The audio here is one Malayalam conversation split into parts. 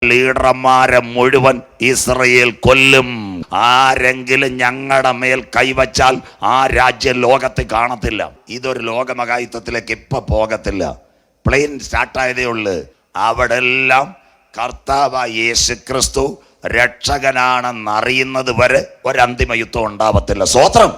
ലീഡർമാരെ മുഴുവൻ ഇസ്രയേൽ കൊല്ലും. ആരെങ്കിലും ഞങ്ങളുടെ മേൽ കൈവച്ചാൽ ആ രാജ്യം ലോകത്ത് കാണത്തില്ല. ഇതൊരു ലോകമഹായുദ്ധത്തിലേക്ക് ഇപ്പൊ പോകത്തില്ല. പ്ലെയിൻ സ്റ്റാർട്ടായതേ ഉള്ളു. അവിടെ എല്ലാം കർത്താവായ യേശു ക്രിസ്തു രക്ഷകനാണെന്നറിയുന്നത് വരെ ഒരന്തിമ യുദ്ധം ഉണ്ടാവത്തില്ല. സ്വോത്രം.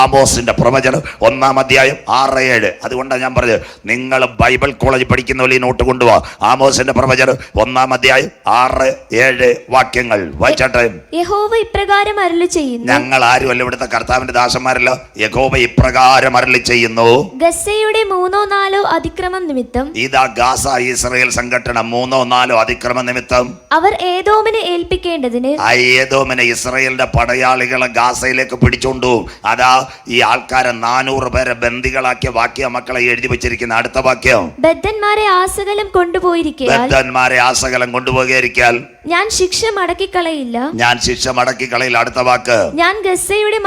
ആമോസിന്റെ പ്രവചനം 1-ാം അധ്യായം 6-7. അതുകൊണ്ടാണ് ഞാൻ പറഞ്ഞത്, നിങ്ങൾ ബൈബിൾ കോളേജ് പഠിക്കുന്ന പോലെ നോട്ട് കൊണ്ടുപോവാ. ആമോസിന്റെ പ്രവചനം 1-ാം അധ്യായം 6-7 വാക്യങ്ങൾ വായിച്ചാട്ടെ. യഹോവ ഇപ്രകാരം അരുളി ചെയ്യുന്നു. ഞങ്ങൾ ആരുമല്ല ഇവിടുത്തെ കർത്താവിന്റെ ദാസന്മാരല്ലോ. യഹോവ ഇപ്രകാരം അരുളി ചെയ്യുന്നു. ഗസ്സയുടെ 3-4 അതിക്രമം നിമിത്തം, ഇതാ ഗാസ ഇസ്രായേൽ സംഘടന 3-4 അതിക്രമ നിമിത്തം അവർ ഏദോമിനെ ഏൽപ്പിക്കേണ്ടതിന് ഏദോമിനെ ഇസ്രായേലിന്റെ പടയാളികളെ ഗാസയിലേക്ക് പിടിച്ചോണ്ടു. അതാ ഈ ആൾക്കാരെ 400 പേരെ ബന്ദികളാക്കിയ വാക്യ മക്കളെ എഴുതി വെച്ചിരിക്കുന്ന. അടുത്ത വാക്യം, ബദ്ധന്മാരെ ആസകലം കൊണ്ടുപോയിരിക്കാൻ ഞാൻ ശിക്ഷ മടക്കിക്കളയില്ല. അടുത്ത വാക്ക്, ഞാൻ ഗസ്സയുടെ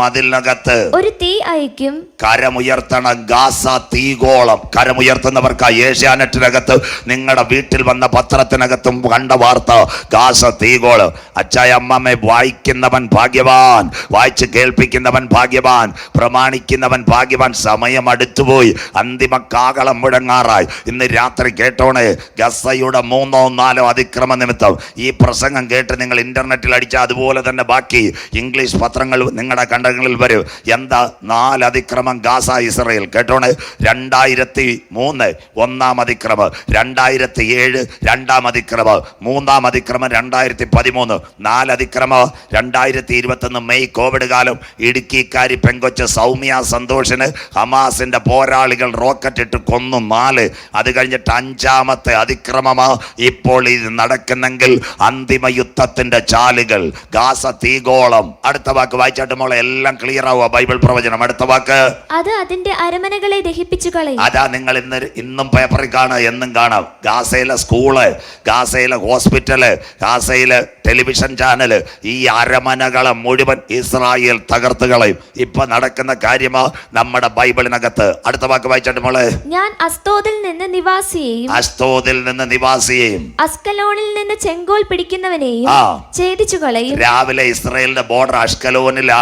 മതിലിനകത്ത് ഒരു തീ അയക്കും. കരമുയർത്തണ ഗാസ തീഗോളം. കരമുയർത്തുന്നവർക്ക് ഏഷ്യാനെറ്റിനകത്ത് നിങ്ങളുടെ വീട്ടിൽ വന്ന പത്രത്തിനകത്തും കണ്ട വാർത്ത, ഗാസ തീഗോളം. അച്ചായ അമ്മമ്മെ വായിക്കുന്നവൻ ഭാഗ്യവാൻ, വായിച്ച് കേൾപ്പിക്കുന്നവൻ ഭാഗ്യവാൻ, പ്രമാണിക്കുന്നവൻ ഭാഗ്യവാൻ. സമയം അടുത്തുപോയി, അന്തിമ കാഹളം മുഴങ്ങാറായി. ഇന്ന് രാത്രി കേട്ടോണേ, ഗസ്സയുടെ 3-4 അതിക്രമ നിമിത്തം. ഈ പ്രസംഗം കേട്ട് നിങ്ങൾ ഇന്റർനെറ്റിൽ അടിച്ചാൽ അതുപോലെ തന്നെ ബാക്കി ഇംഗ്ലീഷ് പത്രങ്ങൾ നിങ്ങളുടെ കണ്ടങ്ങളിൽ വരും. എന്താ 4 അതിക്രമം ഗാസ ഇസ്രായേൽ? കേട്ടോണേ, 2003 1-ാം അതിക്രമം, 2007 2-ാം അതിക്രമം, 3-ാം അതിക്രമം 2013, 4 അതിക്രമം 2021 മെയ് കോവിഡ് കാലം. ഇടുക്കിക്കാരി പെങ്കൊച്ച് സൗമ്യ സന്തോഷിന് ഹമാസിന്റെ പോരാളികൾ റോക്കറ്റ് ഇട്ട് കൊന്നു 4. അത് കഴിഞ്ഞിട്ട് 5-ാമത്തെ അതിക്രമമാ ഇപ്പോൾ ഇത് നടക്കുന്നെങ്കിൽ അന്തിമ യുദ്ധത്തിന്റെ ചാലുകൾ. ഗാസ തീഗോളം. അടുത്ത വാക്ക് വായിച്ചാട്ട് മോളെ, എല്ലാം ക്ലിയർ ആവുക. ബൈബിൾ പ്രവചനം. അടുത്ത വാക്ക്, അത് അതിന്റെ അരമനകളെ ദഹിപ്പിച്ചു കളയും. അതാ നിങ്ങൾ ഇന്നും പേപ്പറിൽ കാണാം, എന്നും കാണാം. ഗാസയിലെ സ്കൂള്, ഗാസയിലെ ഹോസ്പിറ്റല്, ഗാസയിലെ ടെലിവിഷൻ ചാനല്, ഈ അരമനകളെ മുഴുവൻ ഇസ്രായേൽ തകർത്ത് കളയും. ഇപ്പൊ നടക്കുന്ന കാര്യമാ നമ്മുടെ ബൈബിളിനകത്ത്. അടുത്ത വാക്ക് വായിച്ചിട്ട് മോളെ, ഞാൻ അസ്തോദിൽ നിന്ന് നിവാസിയെയും അസ്കലോണിൽ നിന്ന് ചെങ്കോൽ പിടിക്കുന്നവനെയും ഛേദിച്ചു കളയും. രാവിലെ ഇസ്രായേലിന്റെ ബോർഡർ അഷ്കലോനിലാ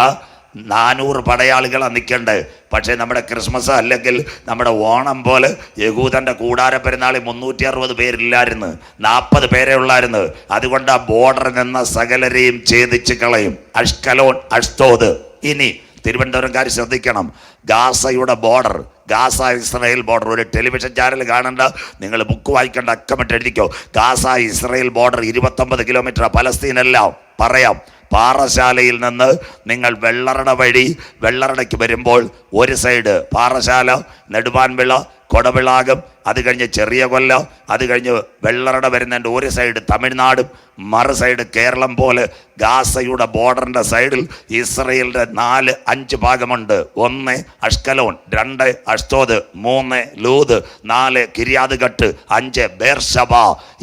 400 പടയാളികളാണ് നിൽക്കണ്ടേ. പക്ഷേ നമ്മുടെ ക്രിസ്മസ് അല്ലെങ്കിൽ നമ്മുടെ ഓണം പോലെ യഹൂദന്റെ കൂടാര പെരുന്നാളിൽ 360 പേരില്ലായിരുന്നു, 40 പേരെ ഉള്ളായിരുന്നു. അതുകൊണ്ട് ആ ബോർഡറിൽ നിന്ന സകലരെയും ഛേദിച്ച് കളയും. Ashkelon, Ashdod. ഇനി തിരുവനന്തപുരംകാർ ശ്രദ്ധിക്കണം, ഗാസയുടെ ബോർഡർ, ഗാസ ഇസ്രായേൽ ബോർഡർ. ഒരു ടെലിവിഷൻ ചാനൽ കാണണ്ട, നിങ്ങൾ ബുക്ക് വായിക്കേണ്ട, അക്കമിട്ട് എഴുതിക്കോ. Gaza Israel border 29 kilometre. പലസ്തീനെല്ലാം പറയാം. പാറശാലയിൽ നിന്ന് നിങ്ങൾ വെള്ളറട വഴി വെള്ളറടയ്ക്ക് വരുമ്പോൾ ഒരു സൈഡ് പാറശാല, നെടുവാൻവിള, കൊടവിളാകം, അത് കഴിഞ്ഞ് ചെറിയ കൊല്ല, അത് കഴിഞ്ഞ് വെള്ളറട വരുന്നതിൻ്റെ ഒരു സൈഡ് തമിഴ്നാടും മറു സൈഡ് കേരളം പോലെ ഗാസയുടെ ബോർഡറിൻ്റെ സൈഡിൽ ഇസ്രയേലിൻ്റെ 4-5 ഭാഗമുണ്ട്. 1 അഷ്കലോൺ, 2 അഷ്തോദ്, 3 ലൂദ്, 4 കിര്യാത് ഗട്ട്, 5 ബേർഷബ.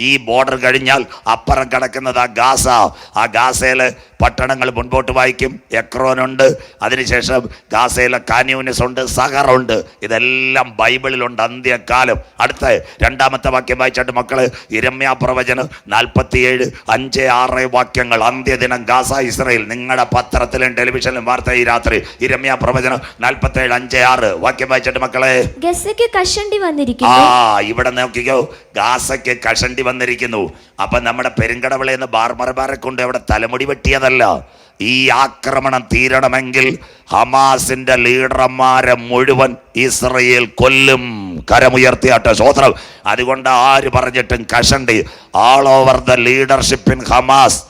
ഈ ബോർഡർ കഴിഞ്ഞാൽ അപ്പുറം കിടക്കുന്നത് ആ ഗാസ. ആ ഗാസയിലെ പട്ടണങ്ങൾ മുൻപോട്ട് വായിക്കും. എക്രോനുണ്ട്, അതിനുശേഷം ഗാസയിലെ കാന്യൂനിസ് ഉണ്ട്, സഹറുണ്ട്. ഇതെല്ലാം ബൈബിളിലുണ്ട്. അന്ത്യകാലം. അടുത്ത 2-ാമത്തെ വാക്യം വായിച്ചിട്ട് മക്കള്, യിരെമ്യാ പ്രവചനം 47-5-6 വാക്യങ്ങൾ. അന്ത്യദിനം ഗാസ ഇസ്രായേൽ. നിങ്ങളുടെ പത്രത്തിലും ടെലിവിഷനിലും വാർത്ത ഈ രാത്രി. യിരെമ്യാ പ്രവചനം 47-5-6 വാക്യം വായിച്ചിട്ട് മക്കളെ, ഗസ്സയ്ക്ക് കഷണ്ടി വന്നിരിക്കുന്നു. ഇവിടെ നോക്കിക്കോ, ഗാസയ്ക്ക് കഷണ്ടി വന്നിരിക്കുന്നു. അപ്പൊ നമ്മുടെ പെരുങ്കടവിളയെന്ന് ബാർമർമാരെ കൊണ്ട് അവിടെ തലമുടി വെട്ടിയതല്ല. ഈ ആക്രമണം തീരണമെങ്കിൽ ഹമാസിന്റെ ലീഡർമാരെ മുഴുവൻ ഇസ്രായേൽ കൊല്ലും. കരമുയർത്തിയാട്ടെ, സ്വോത്രം. അതുകൊണ്ട് ആര് പറഞ്ഞിട്ടും കഷണ്ടി. All over the leadership in Hamas.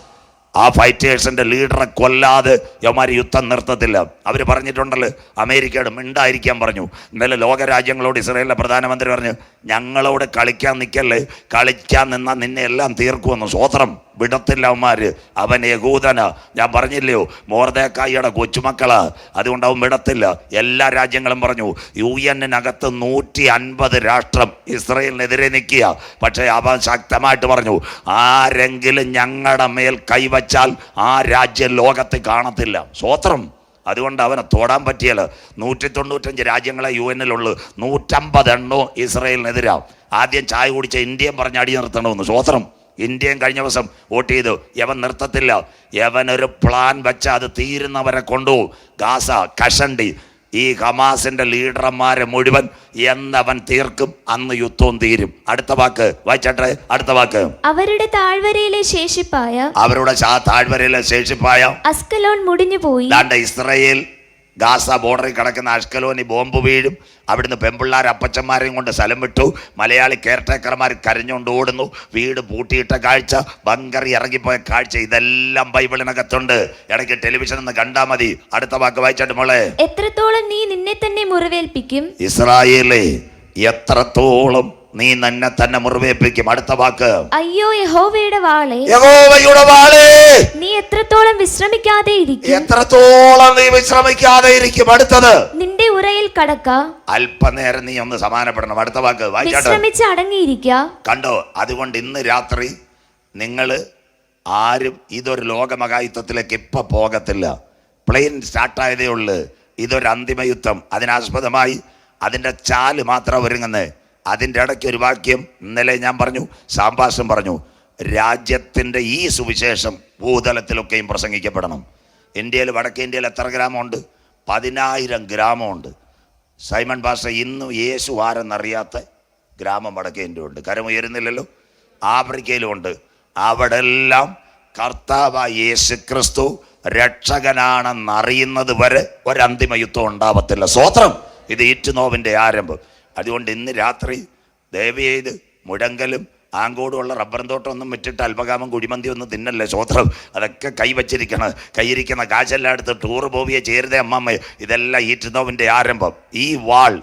ആ ഫൈറ്റേഴ്സിന്റെ ലീഡറെ കൊല്ലാതെ യവന്മാർ യുദ്ധം നിർത്തത്തില്ല. അവർ പറഞ്ഞിട്ടുണ്ടല്ലോ, അമേരിക്കയോട് മിണ്ടായിരിക്കാൻ പറഞ്ഞു. ഇന്നലെ ലോകരാജ്യങ്ങളോട് ഇസ്രായേലിലെ പ്രധാനമന്ത്രി പറഞ്ഞു, ഞങ്ങളോട് കളിക്കാൻ നിൽക്കല്ലേ, കളിക്കാൻ നിന്നാൽ നിന്നെ എല്ലാം തീർക്കുമെന്ന്. സ്വോത്രം. വിടത്തില്ല അവന്മാര്. അവൻ യഹൂദനാ. ഞാൻ പറഞ്ഞില്ലയോ, മോർദെഖായിയുടെ കൊച്ചുമക്കളാ. അതുകൊണ്ട് അവൻ വിടത്തില്ല. എല്ലാ രാജ്യങ്ങളും പറഞ്ഞു. UN-നകത്ത് 150 രാഷ്ട്രം ഇസ്രായേലിനെതിരെ നിൽക്കുക. പക്ഷേ അവൻ ശക്തമായിട്ട് പറഞ്ഞു, ആരെങ്കിലും ഞങ്ങളുടെ മേൽ കൈവച്ചാൽ ആ രാജ്യം ലോകത്ത് കാണത്തില്ല. സ്വോത്രം. അതുകൊണ്ട് അവനെ തൊടാൻ പറ്റിയല്ല. 195 രാജ്യങ്ങളെ UN-ലുള്ളൂ, 150 എണ്ണവും ഇസ്രയേലിനെതിരാ. ആദ്യം ചായ കുടിച്ച ഇന്ത്യയും പറഞ്ഞ് അടി നിർത്തണമെന്ന്. സ്വോത്രം. ഇന്ത്യയും കഴിഞ്ഞ ദിവസം വോട്ട് ചെയ്തു. യവൻ നിർത്തത്തില്ല. യവനൊരു പ്ലാൻ വെച്ച അത് തീരുന്നവരെ കൊണ്ടുപോകും. ഗാസ, കഷണ്ടി, ഈ ഹമാസിന്റെ ലീഡർമാരെ മുഴുവൻ എന്നവൻ തീർക്കും. അന്ന് യുദ്ധവും തീരും. അടുത്ത വാക്ക് വായിച്ചട്ടെ. അടുത്ത വാക്ക്. അവരുടെ താഴ്വരയിലെ ശേഷിപ്പായ അസ്കലോൻ മുടിഞ്ഞുപോയി. ഇസ്രയേൽ ഗാസ ബോർഡറിൽ കിടക്കുന്ന അഷ്കലോനി ബോംബ് വീഴും. അവിടുന്ന് പെമ്പിള്ളാർ അപ്പച്ചന്മാരെയും കൊണ്ട് സ്ഥലം വിട്ടു. മലയാളി കെയർടേക്കർമാർ കരഞ്ഞുകൊണ്ട് ഓടുന്നു. വീട് പൂട്ടിയിട്ട കാഴ്ച, ബങ്കറി ഇറങ്ങിപ്പോയ കാഴ്ച, ഇതെല്ലാം ബൈബിളിനകത്തുണ്ട്. ഇടയ്ക്ക് ടെലിവിഷൻ ഒന്ന് കണ്ടാ മതി. അടുത്ത വാക്ക് വായിച്ചിട്ട് മോളെ. എത്രത്തോളം നീ നിന്നെ തന്നെ മുറിവേൽപ്പിക്കും. ഇസ്രായേലേ, എത്രത്തോളം നീ നിന്നെ തന്നെ മുറിവേൽപ്പിക്കും. അടുത്ത വാക്ക്. അയ്യോ യഹോവയുടെ വാളേ, യഹോവയുടെ വാളേ, നീ എത്രത്തോളം വിശ്രമിക്കാതെ ഇരിക്കും. എത്രത്തോളം നീ വിശ്രമിക്കാതെ ഇരിക്കും. അടുത്തത്. നിന്റെ ഉറയിൽ കടക്ക. അല്പനേരം നീ ഒന്ന് സമാനപ്പെടണം. അടുത്ത വാക്ക് വായിച്ചാട്ടെ. വിശ്രമിച്ച് അടങ്ങിയിരിക്കുക. കണ്ടോ? അതുകൊണ്ട് ഇന്ന് രാത്രി നിങ്ങൾ ആരും ഇതൊരു ലോകമഹായുദ്ധത്തിലേക്ക് ഇപ്പൊ പോകത്തില്ല. പ്ലെയിൻ സ്റ്റാർട്ടായതേ ഉള്ളു. ഇതൊരു അന്തിമ യുദ്ധം. അതിനാസ്പദമായി അതിൻ്റെ ചാല് മാത്രം ഒരുങ്ങുന്നത്. അതിൻ്റെ ഇടയ്ക്ക് ഒരു വാക്യം ഇന്നലെ ഞാൻ പറഞ്ഞു, സാംഭാഷം പറഞ്ഞു, രാജ്യത്തിൻ്റെ ഈ സുവിശേഷം ഭൂതലത്തിലൊക്കെയും പ്രസംഗിക്കപ്പെടണം. ഇന്ത്യയിൽ, വടക്കേ ഇന്ത്യയിൽ എത്ര ഗ്രാമമുണ്ട്? 10,000 ഗ്രാമമുണ്ട്. സൈമൺ പാസ്റ്റർ, ഇന്നും യേശു ആരെന്നറിയാത്ത ഗ്രാമം വടക്കേ ഇന്ത്യ ഉണ്ട്. കരമുയരുന്നില്ലല്ലോ. ആഫ്രിക്കയിലും ഉണ്ട്. അവിടെ എല്ലാം കർത്താവായ യേശു ക്രിസ്തു രക്ഷകനാണെന്നറിയുന്നത് വരെ ഒരന്തിമ യുദ്ധം ഉണ്ടാവത്തില്ല. സ്വോത്രം. ഇത് ഈറ്റുനോവിൻ്റെ ആരംഭം. അതുകൊണ്ട് ഇന്ന് രാത്രി ദയവ് ചെയ്ത് മുഴങ്കലും ആങ്കോടുമുള്ള റബ്ബറും തോട്ടം ഒന്നും വിറ്റിട്ട് അൽപകാമം കുഴിമന്തി ഒന്നും തിന്നല്ലേ. സ്വോത്രം. അതൊക്കെ കൈവച്ചിരിക്കണം. കയ്യിരിക്കുന്ന കാശെല്ലാം എടുത്ത് ടൂറ് പോവിയെ ചേരുതേ അമ്മമ്മ. ഇതെല്ലാം ഈറ്റുനോവിൻ്റെ ആരംഭം. ഈ വാൾ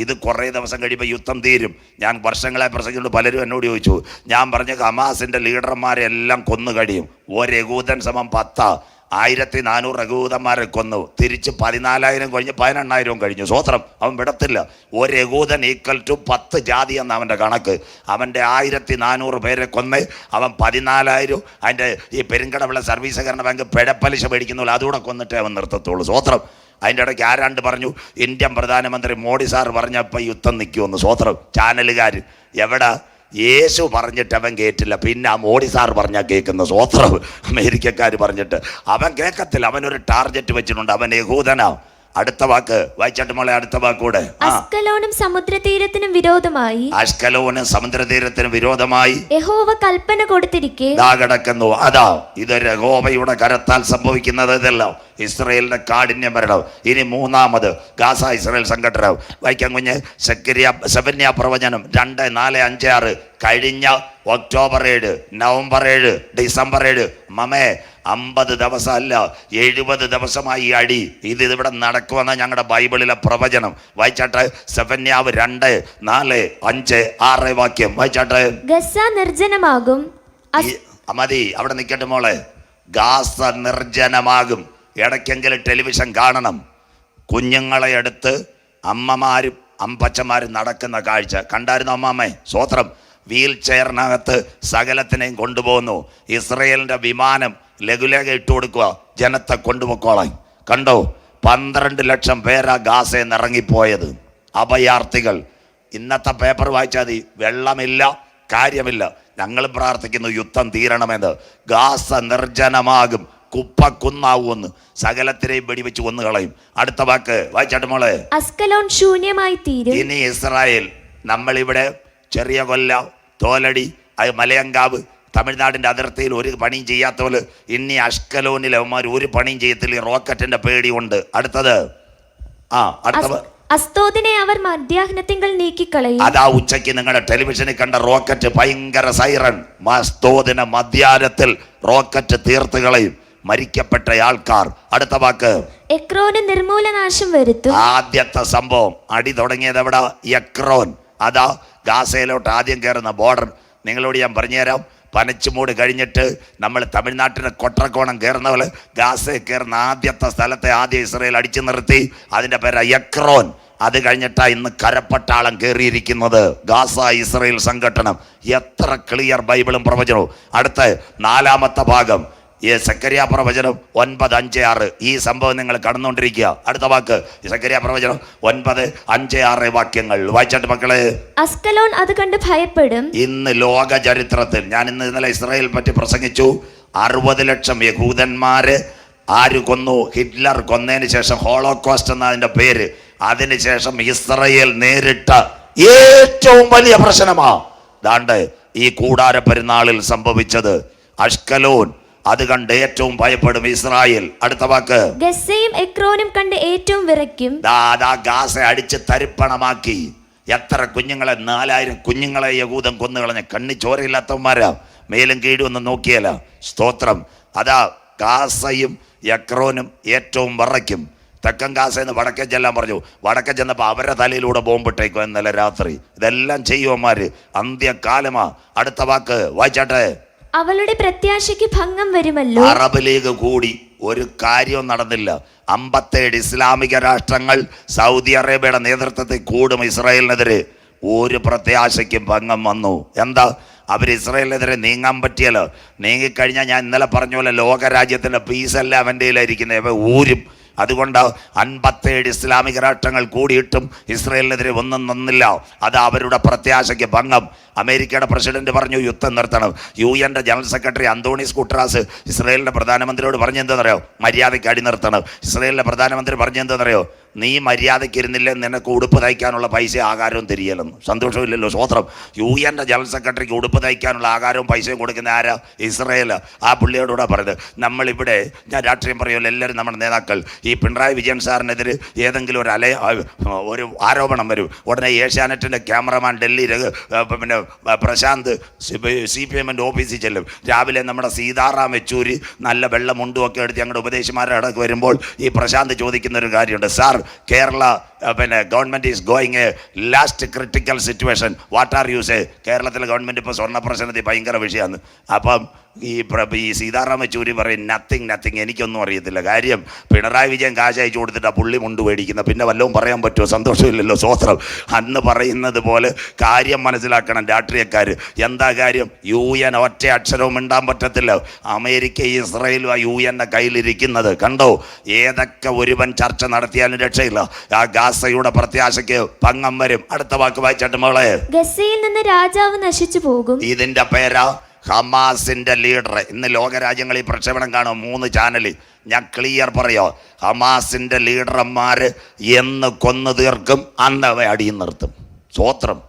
ഇത് കുറേ ദിവസം കഴിയുമ്പോൾ യുദ്ധം തീരും. ഞാൻ വർഷങ്ങളെ പ്രസംഗിച്ചുകൊണ്ട് പലരും എന്നോട് ചോദിച്ചു. ഞാൻ പറഞ്ഞ ഹമാസിൻ്റെ ലീഡർമാരെ എല്ലാം കൊന്നു കഴിയും. ഒരു യഹൂദൻ സമം 10. 1400 യഹൂദന്മാരെ കൊന്നു. തിരിച്ച് 14,000 കഴിഞ്ഞ് 18,000 കഴിഞ്ഞു. സ്വോത്രം. അവൻ വിടത്തില്ല. ഒരു യഹൂദൻ ഈക്വൽ ടു 10 ജാതി എന്ന അവൻ്റെ കണക്ക്. അവൻ്റെ 1400 പേരെ കൊന്ന് അവൻ 14,000 അതിൻ്റെ ഈ പെരുങ്കടവിള സർവീസ് സഹകരണ ബാങ്ക് പിഴപ്പലിശ മേടിക്കുന്നില്ല, അതുകൂടെ കൊന്നിട്ടേ അവൻ നിർത്തത്തുള്ളൂ. സ്വോത്രം. അതിൻ്റെ ഇടയ്ക്ക് ആരാണ്ട് പറഞ്ഞു, ഇന്ത്യൻ പ്രധാനമന്ത്രി മോഡി സാർ പറഞ്ഞപ്പോൾ യുദ്ധം നിൽക്കുമെന്ന്. സ്വോത്രം. ചാനലുകാർ എവിടെ? യേശു പറഞ്ഞിട്ട് അവൻ കേട്ടില്ല, പിന്നെ ആ മോഡി സാർ പറഞ്ഞാൽ കേൾക്കുന്ന. സ്വോത്രം. അമേരിക്കക്കാർ പറഞ്ഞിട്ട് അവൻ കേൾക്കത്തില്ല. അവനൊരു ടാർഗറ്റ് വെച്ചിട്ടുണ്ട്. അവൻ യഹൂദനാ. അടുത്ത വാക്ക് വായിച്ചാട്ട് മോളെ. അടുത്ത വാക്കൂടെ. അസ്കലോനും സമുദ്രതീരത്തിനും വിരോധമായി. അസ്കലോനും സമുദ്രതീരത്തിനും വിരോധമായി യഹോവ കൽപ്പന കൊടുത്തിരിക്കെ കിടക്കുന്നു. അതാ ഇത് യഹോവയുടെ കരത്താൽ സംഭവിക്കുന്നത്. ഇതെല്ലാം ഇസ്രയേലിന്റെ കാഠിന്യം വരണം. ഇനി മൂന്നാമത് ഗാസ ഇസ്രയേൽ സംഘടന വായിക്കാൻ കുഞ്ഞ്. സെഫന്യാ പ്രവചനം 2, 4, 5, 6. കഴിഞ്ഞ ഒക്ടോബർ 7, നവംബർ 7, ഡിസംബർ 7. മമേ 50 ദിവസമല്ല 70 ദിവസമായി ഈ അടി. ഇതിവിടെ നടക്കുമെന്ന ഞങ്ങളുടെ ബൈബിളിലെ പ്രവചനം. വായിച്ചാട്ടെ. സെഫന്യാവ് 2, 4, 5, 6 വാക്യം വായിച്ചാട്ടെ. ഗസ നിർജ്ജനമാകും. മതി, അവിടെ നിൽക്കട്ടെ മോളെ. ഗാസ നിർജ്ജനമാകും. ഇടയ്ക്കെങ്കിലും ടെലിവിഷൻ കാണണം. കുഞ്ഞുങ്ങളെ എടുത്ത് അമ്മമാരും അമ്പച്ചന്മാരും നടക്കുന്ന കാഴ്ച കണ്ടായിരുന്നു അമ്മാമ്മേ? സ്വോത്രം. വീൽ ചെയറിനകത്ത് സകലത്തിനെയും കൊണ്ടുപോകുന്നു. ഇസ്രയേലിൻ്റെ വിമാനം ലഘുലേഖ ഇട്ട് കൊടുക്കുക, ജനത്തെ കൊണ്ടുപോയിക്കോളാം. കണ്ടോ? 12 ലക്ഷം പേരാ ഗാസയിൽ നിന്ന് ഇറങ്ങിപ്പോയത്. അഭയാർത്ഥികൾ. ഇന്നത്തെ പേപ്പർ വായിച്ചാൽ മതി. വെള്ളമില്ല, കാര്യമില്ല. ഞങ്ങൾ പ്രാർത്ഥിക്കുന്നു യുദ്ധം തീരണമെന്ന്. ഗാസ നിർജ്ജനമാകും, കുപ്പക്കുന്നാവുമെന്ന്. സകലത്തിനെയും വെടിവെച്ച് കൊന്നു കളയും. അടുത്ത വാക്ക് വായിച്ചാട്ട് മോളെ. അസ്കലോൺ ശൂന്യമായി തീരും. ഇനി ഇസ്രായേൽ, നമ്മളിവിടെ ചെറിയ കൊല്ല, തോലടി, മലയങ്കാവ്, തമിഴ്നാടിൻ്റെ അതിർത്തിയിൽ ഒരു പണിയും ചെയ്യാത്ത പോലെ ഇനി അഷ്കലോനിൽ അവന്മാർ ഒരു പണിയും ചെയ്യത്തില്ല. റോക്കറ്റിന്റെ പേടിയുണ്ട്. അടുത്തത്. അസ്തോദിനെ അവർ മധ്യാഹ്നത്തിങ്കൽ നീക്കിക്കളയും. അതാ ഉച്ചയ്ക്ക് നിങ്ങളുടെ ടെലിവിഷനിൽ കണ്ട റോക്കറ്റ്, ഭയങ്കര സൈറൺ. അസ്തോദിനെ മധ്യാഹ്നത്തിൽ റോക്കറ്റ് തീർത്ത് കളയും. മരിക്കപ്പെട്ട ആൾക്കാർ. അടുത്ത വാക്ക്. എക്രോന് നിർമൂലനാശം വരുത്തും. ആദ്യത്തെ സംഭവം അടി തുടങ്ങിയത് എവിടെ? എക്രോൻ. അതാ ഗാസയിലോട്ട് ആദ്യം കയറുന്ന ബോർഡർ. നിങ്ങളോട് ഞാൻ പറഞ്ഞുതരാം. പനച്ചുമൂട് കഴിഞ്ഞിട്ട് നമ്മൾ തമിഴ്നാട്ടിന് കൊട്ടക്കോണം കയറുന്ന പോലെ ഗാസയിൽ കയറുന്ന ആദ്യത്തെ സ്ഥലത്തെ ആദ്യം ഇസ്രയേൽ അടിച്ചു നിർത്തി. അതിൻ്റെ പേര് എക്രോൻ. അത് കഴിഞ്ഞിട്ടാ ഇന്ന് കരപ്പട്ടാളം കയറിയിരിക്കുന്നത്. Gaza Israel സംഘട്ടനം. എത്ര ക്ലിയർ ബൈബിളും പ്രവചനവും. അടുത്ത 4-ാമത്തെ ഭാഗം. ഈ സക്കറിയ പ്രവചനം 9:5-6 ഈ സംഭവം നിങ്ങൾ കടന്നുകൊണ്ടിരിക്കുക. അടുത്ത വാക്ക് സക്കറിയ പ്രവചനം 9:5-6 വാക്യങ്ങൾ വായിച്ചാട്ട് മക്കളെ. അസ്കലോൺ അത് കണ്ട് ഭയപ്പെടും. ഇന്ന് ലോക ചരിത്രത്തിൽ ഞാൻ ഇന്നലെ ഇസ്രായേൽ പറ്റി പ്രസംഗിച്ചു. 60 ലക്ഷം യഹൂദന്മാര് ആര് കൊന്നു? ഹിറ്റ്ലർ കൊന്നതിന് ശേഷം ഹോളോകോസ്റ്റ് എന്ന അതിന്റെ പേര്. അതിനുശേഷം ഇസ്രായേൽ നേരിട്ട ഏറ്റവും വലിയ പ്രശ്നമാ ദാണ്ട് ഈ കൂടാര പെരുന്നാളിൽ സംഭവിച്ചത്. അഷ്കലോൻ അത് കണ്ട് ഏറ്റവും ഭയപ്പെടും ഇസ്രായേൽ. അടുത്ത വാക്ക് ഗസ്സയും എക്രോനും കണ്ട് ഏറ്റവും വിറയ്ക്കും. ഗാസ അടിച്ച് തരിപ്പണമാക്കി. എത്ര കുഞ്ഞുങ്ങളെ, 4000 കുഞ്ഞുങ്ങളെ യഹൂദൻ കൊന്നുകളഞ്ഞ കണ്ണി ചോരയില്ലാത്തവന്മാരാ. മേലും കീഴും ഒന്നും നോക്കിയല്ല. സ്തോത്രം. അതാ ഗാസയും എക്രോനും ഏറ്റവും വിറയ്ക്കും. തെക്കൻ ഗാസയെന്ന് വടക്കൻ ചെല്ലാൻ പറഞ്ഞു. വടക്കൻ ചെന്നപ്പോൾ അവരുടെ തലയിലൂടെ ബോംബിട്ടേക്കും ഇന്നലെ രാത്രി. ഇതെല്ലാം ചെയ്യുവന്മാര്. അന്ത്യകാലമാ. അടുത്ത വാക്ക് വായിച്ചാട്ടെ. അവളുടെ പ്രത്യാശയ്ക്ക് ഭംഗം വരുമല്ലോ. അറബ് ലീഗ് കൂടി ഒരു കാര്യവും നടന്നില്ല. 57 ഇസ്ലാമിക രാഷ്ട്രങ്ങൾ സൗദി അറേബ്യയുടെ നേതൃത്വത്തിൽ കൂടും ഇസ്രായേലിനെതിരെ. ഒരു പ്രത്യാശയ്ക്കും ഭംഗം വന്നു. എന്താ? അവർ ഇസ്രായേലിനെതിരെ നീങ്ങാൻ പറ്റിയല്ലോ. നീങ്ങിക്കഴിഞ്ഞാൽ ഞാൻ ഇന്നലെ പറഞ്ഞ പോലെ ലോകരാജ്യത്തിൻ്റെ പീസല്ല അവൻ്റെ കയ്യിലായിരിക്കുന്നത്. ഊരും. അതുകൊണ്ട് 57 ഇസ്ലാമിക രാഷ്ട്രങ്ങൾ കൂടിയിട്ടും ഇസ്രായേലിനെതിരെ ഒന്നും നിന്നില്ല. അത് അവരുടെ പ്രത്യാശയ്ക്ക് ഭംഗം. അമേരിക്കയുടെ പ്രസിഡന്റ് പറഞ്ഞു യുദ്ധം നിർത്തണം. UN ജനറൽ സെക്രട്ടറി അന്തോണീസ് ഗുട്ടറാസ് ഇസ്രായേലിന്റെ പ്രധാനമന്ത്രിയോട് പറഞ്ഞെന്തെന്നറിയോ? മര്യാദയ്ക്ക് അടി നിർത്തണം. ഇസ്രായേലിന്റെ പ്രധാനമന്ത്രി പറഞ്ഞെന്തെന്നറിയോ? നീ മര്യാദയ്ക്ക് ഇരുന്നില്ലേ നിനക്ക് ഉടുപ്പ് തയ്ക്കാനുള്ള പൈസ ആകാരവും തരികയില്ലെന്ന്. സന്തോഷമില്ലല്ലോ. സ്വോത്രം. UN ജനറൽ സെക്രട്ടറിക്ക് ഉടുപ്പ് തയ്ക്കാനുള്ള ആകാരവും പൈസയും കൊടുക്കുന്ന ആരാ? ഇസ്രായേൽ. ആ പുള്ളിയോടുകൂടെ പറഞ്ഞത് നമ്മളിവിടെ, ഞാൻ രാഷ്ട്രീയം പറയുമല്ലോ, എല്ലാവരും നമ്മുടെ നേതാക്കൾ ഈ പിണറായി വിജയൻ സാറിനെതിരെ ഏതെങ്കിലും ഒരു ആരോപണം വരും. ഉടനെ ഏഷ്യാനെറ്റിൻ്റെ ക്യാമറമാൻ ഡൽഹി പിന്നെ പ്രശാന്ത് CPM ഓഫീസിൽ ചെല്ലും. രാവിലെ നമ്മുടെ സീതാറാം യെച്ചൂരി നല്ല വെള്ള മുണ്ടുമൊക്കെ എടുത്ത് ഞങ്ങളുടെ ഉപദേശിമാരുടെ ഇടയ്ക്ക് വരുമ്പോൾ ഈ പ്രശാന്ത് ചോദിക്കുന്ന ഒരു കാര്യമുണ്ട്. സാർ, കേരള പിന്നെ government is going A last critical situation, what are you say? കേരളത്തിലെ ഗവൺമെൻറ് ഇപ്പോൾ സ്വർണ്ണ പ്രശ്നത്തിൽ ഭയങ്കര വിഷയമാണ്. അപ്പം ഈ സീതാറാം യെച്ചൂരി പറയും നത്തിങ്, എനിക്കൊന്നും അറിയത്തില്ല. കാര്യം പിണറായി വിജയൻ കാശ് അയച്ചു കൊടുത്തിട്ട് ആ പുള്ളി മുണ്ട് മേടിക്കുന്ന, പിന്നെ വല്ലതും പറയാൻ പറ്റുമോ? സന്തോഷമില്ലല്ലോ. സ്വോത്രം. അന്ന് പറയുന്നത് പോലെ കാര്യം മനസ്സിലാക്കണം രാഷ്ട്രീയക്കാർ. എന്താ കാര്യം? UN ഒറ്റ അക്ഷരവും മിണ്ടാൻ പറ്റത്തില്ല. അമേരിക്ക ഇസ്രായേലും ആ UN കയ്യിലിരിക്കുന്നത് കണ്ടോ? ഏതൊക്കെ ഒരുവൻ ചർച്ച നടത്തിയാലും രക്ഷയില്ല. ആ ഗാസയുടെ പ്രത്യാശയ്ക്ക് ഭംഗം വരും. അടുത്ത വാക്ക് വായിച്ചാട്ട് മോളെ. ഗസ്സയിൽ നിന്ന് രാജാവ് നശിച്ചു പോകും. ഇതിന്റെ പേരാ ഹമാസിന്റെ ലീഡർ. ഇന്ന് ലോകരാജ്യങ്ങളിൽ പ്രക്ഷേപണം കാണും 3 ചാനലിൽ. ഞാൻ ക്ലിയർ പറയോ, ഹമാസിന്റെ ലീഡർമാര് എന്ന് കൊന്നു തീർക്കും, അന്ന് അവ അടിയും നിർത്തും. സ്വോത്രം.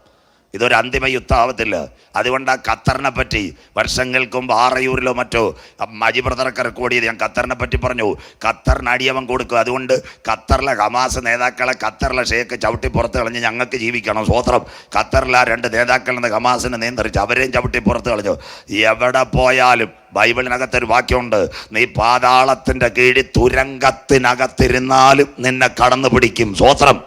ഇതൊരു അന്തിമ യുദ്ധമാവത്തില്ല. അതുകൊണ്ട് ആ ഖത്തറിനെ പറ്റി വർഷങ്ങൾക്ക് മുമ്പ് ആറയൂരിലോ മറ്റോ മജി ബ്രദറൊക്കെ റെക്കോർഡ് ചെയ്ത് ഞാൻ ഖത്തറിനെ പറ്റി പറഞ്ഞു. ഖത്തറിന് അടിയവൻ കൊടുക്കും. അതുകൊണ്ട് ഖത്തറിലെ ഹമാസ് നേതാക്കളെ ഖത്തറിലെ ഷേക്ക് ചവിട്ടി പുറത്ത് കളഞ്ഞ് ഞങ്ങൾക്ക് ജീവിക്കണം. സ്വോത്രം. ഖത്തറിലെ ആ 2 നേതാക്കളിൽ നിന്ന് ഹമാസിനെ നിയന്ത്രിച്ച് അവരെയും ചവിട്ടി പുറത്ത് കളഞ്ഞു. എവിടെ പോയാലും ബൈബിളിനകത്തൊരു വാക്യമുണ്ട്, നീ പാതാളത്തിൻ്റെ കീഴിൽ തുരങ്കത്തിനകത്തിരുന്നാലും നിന്നെ കടന്നു പിടിക്കും. സ്വോത്രം.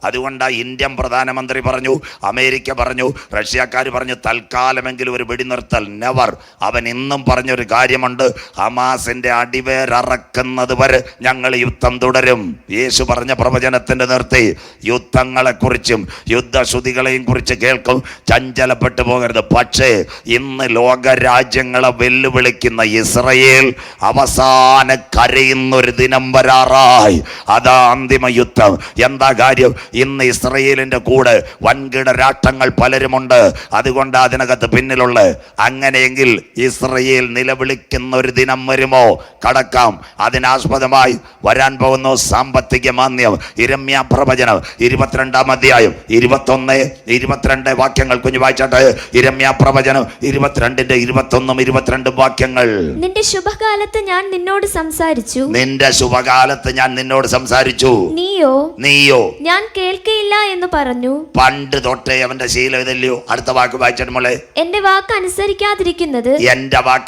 അതുകൊണ്ട് ഇന്ത്യൻ പ്രധാനമന്ത്രി പറഞ്ഞു, അമേരിക്ക പറഞ്ഞു, റഷ്യക്കാർ പറഞ്ഞു, തൽക്കാലമെങ്കിലും ഒരു വെടിനിർത്തൽ. നെവർ. അവൻ ഇന്നും പറഞ്ഞൊരു കാര്യമുണ്ട്, ഹമാസിന്റെ അടിവേരറക്കുന്നത് വരെ ഞങ്ങൾ യുദ്ധം തുടരും. യേശു പറഞ്ഞ പ്രവചനത്തിന്റെ നിർത്തി യുദ്ധങ്ങളെക്കുറിച്ചും യുദ്ധശ്രുതികളെയും കുറിച്ച് കേൾക്കും. ചഞ്ചലപ്പെട്ടു പോകരുത്. പക്ഷേ ഇന്ന് ലോകരാജ്യങ്ങളെ വെല്ലുവിളിക്കുന്ന ഇസ്രായേൽ അവസാന കരയുന്നൊരു ദിനം വരാറായി. അതാ അന്തിമ യുദ്ധം. എന്താ കാര്യം? ഇന്ന് ഇസ്രായേലിന്റെ കൂടെ വൻകിട രാഷ്ട്രങ്ങൾ പലരുമുണ്ട്. അതുകൊണ്ട് അതിനകത്ത് പിന്നിലുള്ള. അങ്ങനെയെങ്കിൽ ഇസ്രായേൽ നിലവിളിക്കുന്ന ഒരു ദിനം വരുമോ? കടക്കാം. അതിനാസ്പദമായി വരാൻ പോകുന്ന സാമ്പത്തിക മാന്ദ്യം. യിരെമ്യാ പ്രവചനം 22-ാം അധ്യായം 21, 22 വാക്യങ്ങൾ കുഞ്ഞു വായിച്ചാട്ടെ. യിരെമ്യാ പ്രവചനം 22-ന്റെ 21, 22 വാക്യങ്ങൾ. നിന്റെ ശുഭകാലത്ത് ഞാൻ നിന്നോട് സംസാരിച്ചു. നിന്റെ ശുഭകാലത്ത് ഞാൻ നിന്നോട് സംസാരിച്ചു. നീയോ ഞാൻ കേൾക്കയില്ല എന്ന് പറഞ്ഞു. പണ്ട് തൊട്ടേ അവന്റെ ശീലം ഇതല്ലയോ? അടുത്ത വാക്ക് വായിച്ചിട്ട് മോളെ. എന്റെ വാക്ക്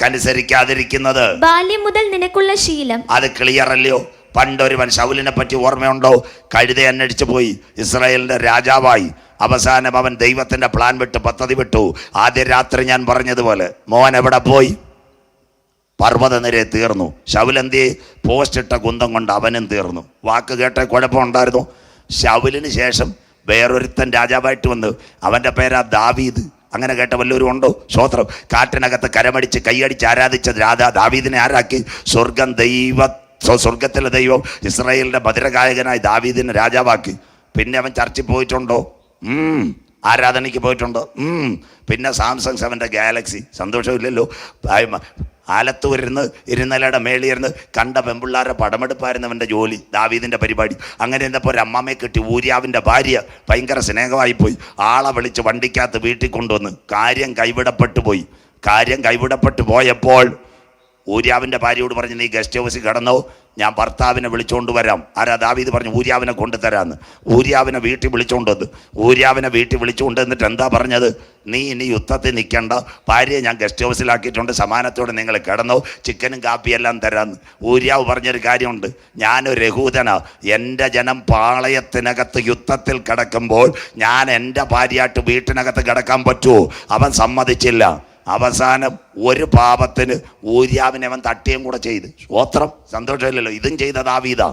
അനുസരിക്കാതിരിക്കുന്നത് ബാല്യം മുതൽ നിനക്കുള്ള ശീലം. അത് ക്ലിയർ അല്ലയോ? പണ്ടൊരുവൻ ശൗലിനെ പറ്റി ഓർമ്മയുണ്ടോ? കഴുതയെ അന്വേഷിച്ചു പോയി, ഇസ്രായേലിന്റെ രാജാവായി. അവസാനം അവൻ ദൈവത്തിന്റെ പ്ലാൻ വിട്ട് പദ്ധതി വിട്ടു. ആദ്യ രാത്രി ഞാൻ പറഞ്ഞതുപോലെ മോൻ എവിടെ പോയി? പർവ്വതനിരയെ തീർന്നു. ശൗലെന്തിയെ? പോസ്റ്റ് ഇട്ട കുന്തം കൊണ്ട് അവനും തീർന്നു. വാക്ക് കേട്ട കുഴപ്പമുണ്ടായിരുന്നു. ശൗലിന് ശേഷം വേറൊരുത്തൻ രാജാവായിട്ട് വന്നു. അവൻ്റെ പേരാ ദാവീദ്. അങ്ങനെ കേട്ട വല്ലവരും ഉണ്ടോ? സ്തോത്രം. കാറ്റിനകത്ത് കരമടിച്ച് കൈയടിച്ച് ആരാധിച്ച ദാവീദിനെ ആരാക്കി? സ്വർഗത്തിലെ ദൈവം ഇസ്രായേലിന്റെ ഭദ്രഗായകനായി ദാവീദിനെ രാജാവാക്കി. പിന്നെ അവൻ ചർച്ചിൽ പോയിട്ടുണ്ടോ? ആരാധനയ്ക്ക് പോയിട്ടുണ്ടോ? പിന്നെ സാംസങ് 7 ഗാലക്സി. സന്തോഷമില്ലല്ലോ. ആലത്തൂരിന്ന് ഇരുന്നലയുടെ മേളിയിരുന്ന് കണ്ട പെമ്പിള്ളാരുടെ പടമെടുപ്പായിരുന്നു അവൻ്റെ ജോലി, ദാവീദിൻ്റെ പരിപാടി. അങ്ങനെ ഇരുന്നപ്പോൾ ഒരു അമ്മാമ്മയെ കിട്ടി. ഊര്യാവിൻ്റെ ഭാര്യ ഭയങ്കര സ്നേഹമായിപ്പോയി. ആളെ വിളിച്ച് വണ്ടിക്കകത്ത് വീട്ടിൽ കൊണ്ടുവന്ന് കാര്യം കൈവിടപ്പെട്ടു പോയപ്പോൾ ഊര്യാവിൻ്റെ ഭാര്യയോട് പറഞ്ഞു, നീ ഗസ്റ്റ് ഹൗസിൽ കിടന്നോ, ഞാൻ ഭർത്താവിനെ വിളിച്ചുകൊണ്ട് വരാം. ആരാ? ദാവീദ് പറഞ്ഞു, ഊര്യാവിനെ കൊണ്ടുതരാമെന്ന്. ഊര്യാവിനെ വീട്ടിൽ വിളിച്ചുകൊണ്ടുവന്ന്. ഊര്യാവിനെ വീട്ടിൽ വിളിച്ചുകൊണ്ട് എന്നിട്ട് എന്താ പറഞ്ഞത്? നീ ഇനി യുദ്ധത്തിൽ നിൽക്കേണ്ട, ഭാര്യയെ ഞാൻ ഗസ്റ്റ് ഹൗസിലാക്കിയിട്ടുണ്ട്, സമാനത്തോടെ നിങ്ങൾ കിടന്നോ, ചിക്കനും കാപ്പിയെല്ലാം തരാമെന്ന്. ഊര്യാവ് പറഞ്ഞൊരു കാര്യമുണ്ട്, ഞാനൊരു യഹൂദനാ, എൻ്റെ ജനം പാളയത്തിനകത്ത് യുദ്ധത്തിൽ കിടക്കുമ്പോൾ ഞാൻ എൻ്റെ ഭാര്യയായിട്ട് വീട്ടിനകത്ത് കിടക്കാൻ പറ്റുമോ? അവൻ സമ്മതിച്ചില്ല. അവസാനം ഒരു പാപത്തിന് ഊര്യാവിനെ അവൻ തട്ടിയും കൂടെ ചെയ്ത്. സ്തോത്രം. സന്തോഷമില്ലല്ലോ. ഇതും ചെയ്ത ദാവീദാ.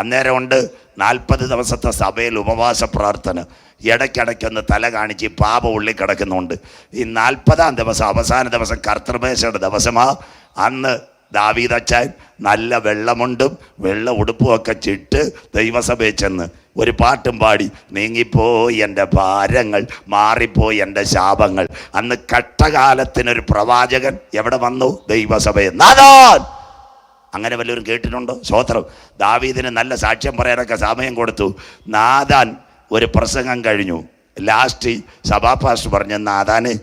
അന്നേരം ഉണ്ട് 40 ദിവസത്തെ സഭയിൽ ഉപവാസ പ്രാർത്ഥന. ഇടയ്ക്കിടയ്ക്കൊന്ന് തല കാണിച്ച് പാപം ഉള്ളിൽ കിടക്കുന്നുണ്ട്. ഈ 40-ാം ദിവസം, അവസാന ദിവസം, കർത്തൃമേശയുടെ ദിവസമാ. അന്ന് ദാവീദച്ചാൻ നല്ല വെള്ളമുണ്ടും വെള്ള ഉടുപ്പും ഒക്കെ ചിട്ട് ദൈവസഭയിൽ ചെന്ന് ഒരു പാട്ടും പാടി, നീങ്ങിപ്പോയി എൻ്റെ ഭാരങ്ങൾ, മാറിപ്പോയി എൻ്റെ ശാപങ്ങൾ. അന്ന് കഷ്ടകാലത്തിനൊരു പ്രവാചകൻ എവിടെ വന്നു? ദൈവസഭയിൽ. നാഥാൻ. അങ്ങനെ വല്ലവരും കേട്ടിട്ടുണ്ടോ? സ്തോത്രം. ദാവീദിന് നല്ല സാക്ഷ്യം പറയാനൊക്കെ സമയം കൊടുത്തു. നാഥാൻ ഒരു പ്രസംഗം കഴിഞ്ഞു. ലാസ്റ്റ് സഭാപാസ്റ്റർ പറഞ്ഞു, നാഥാന്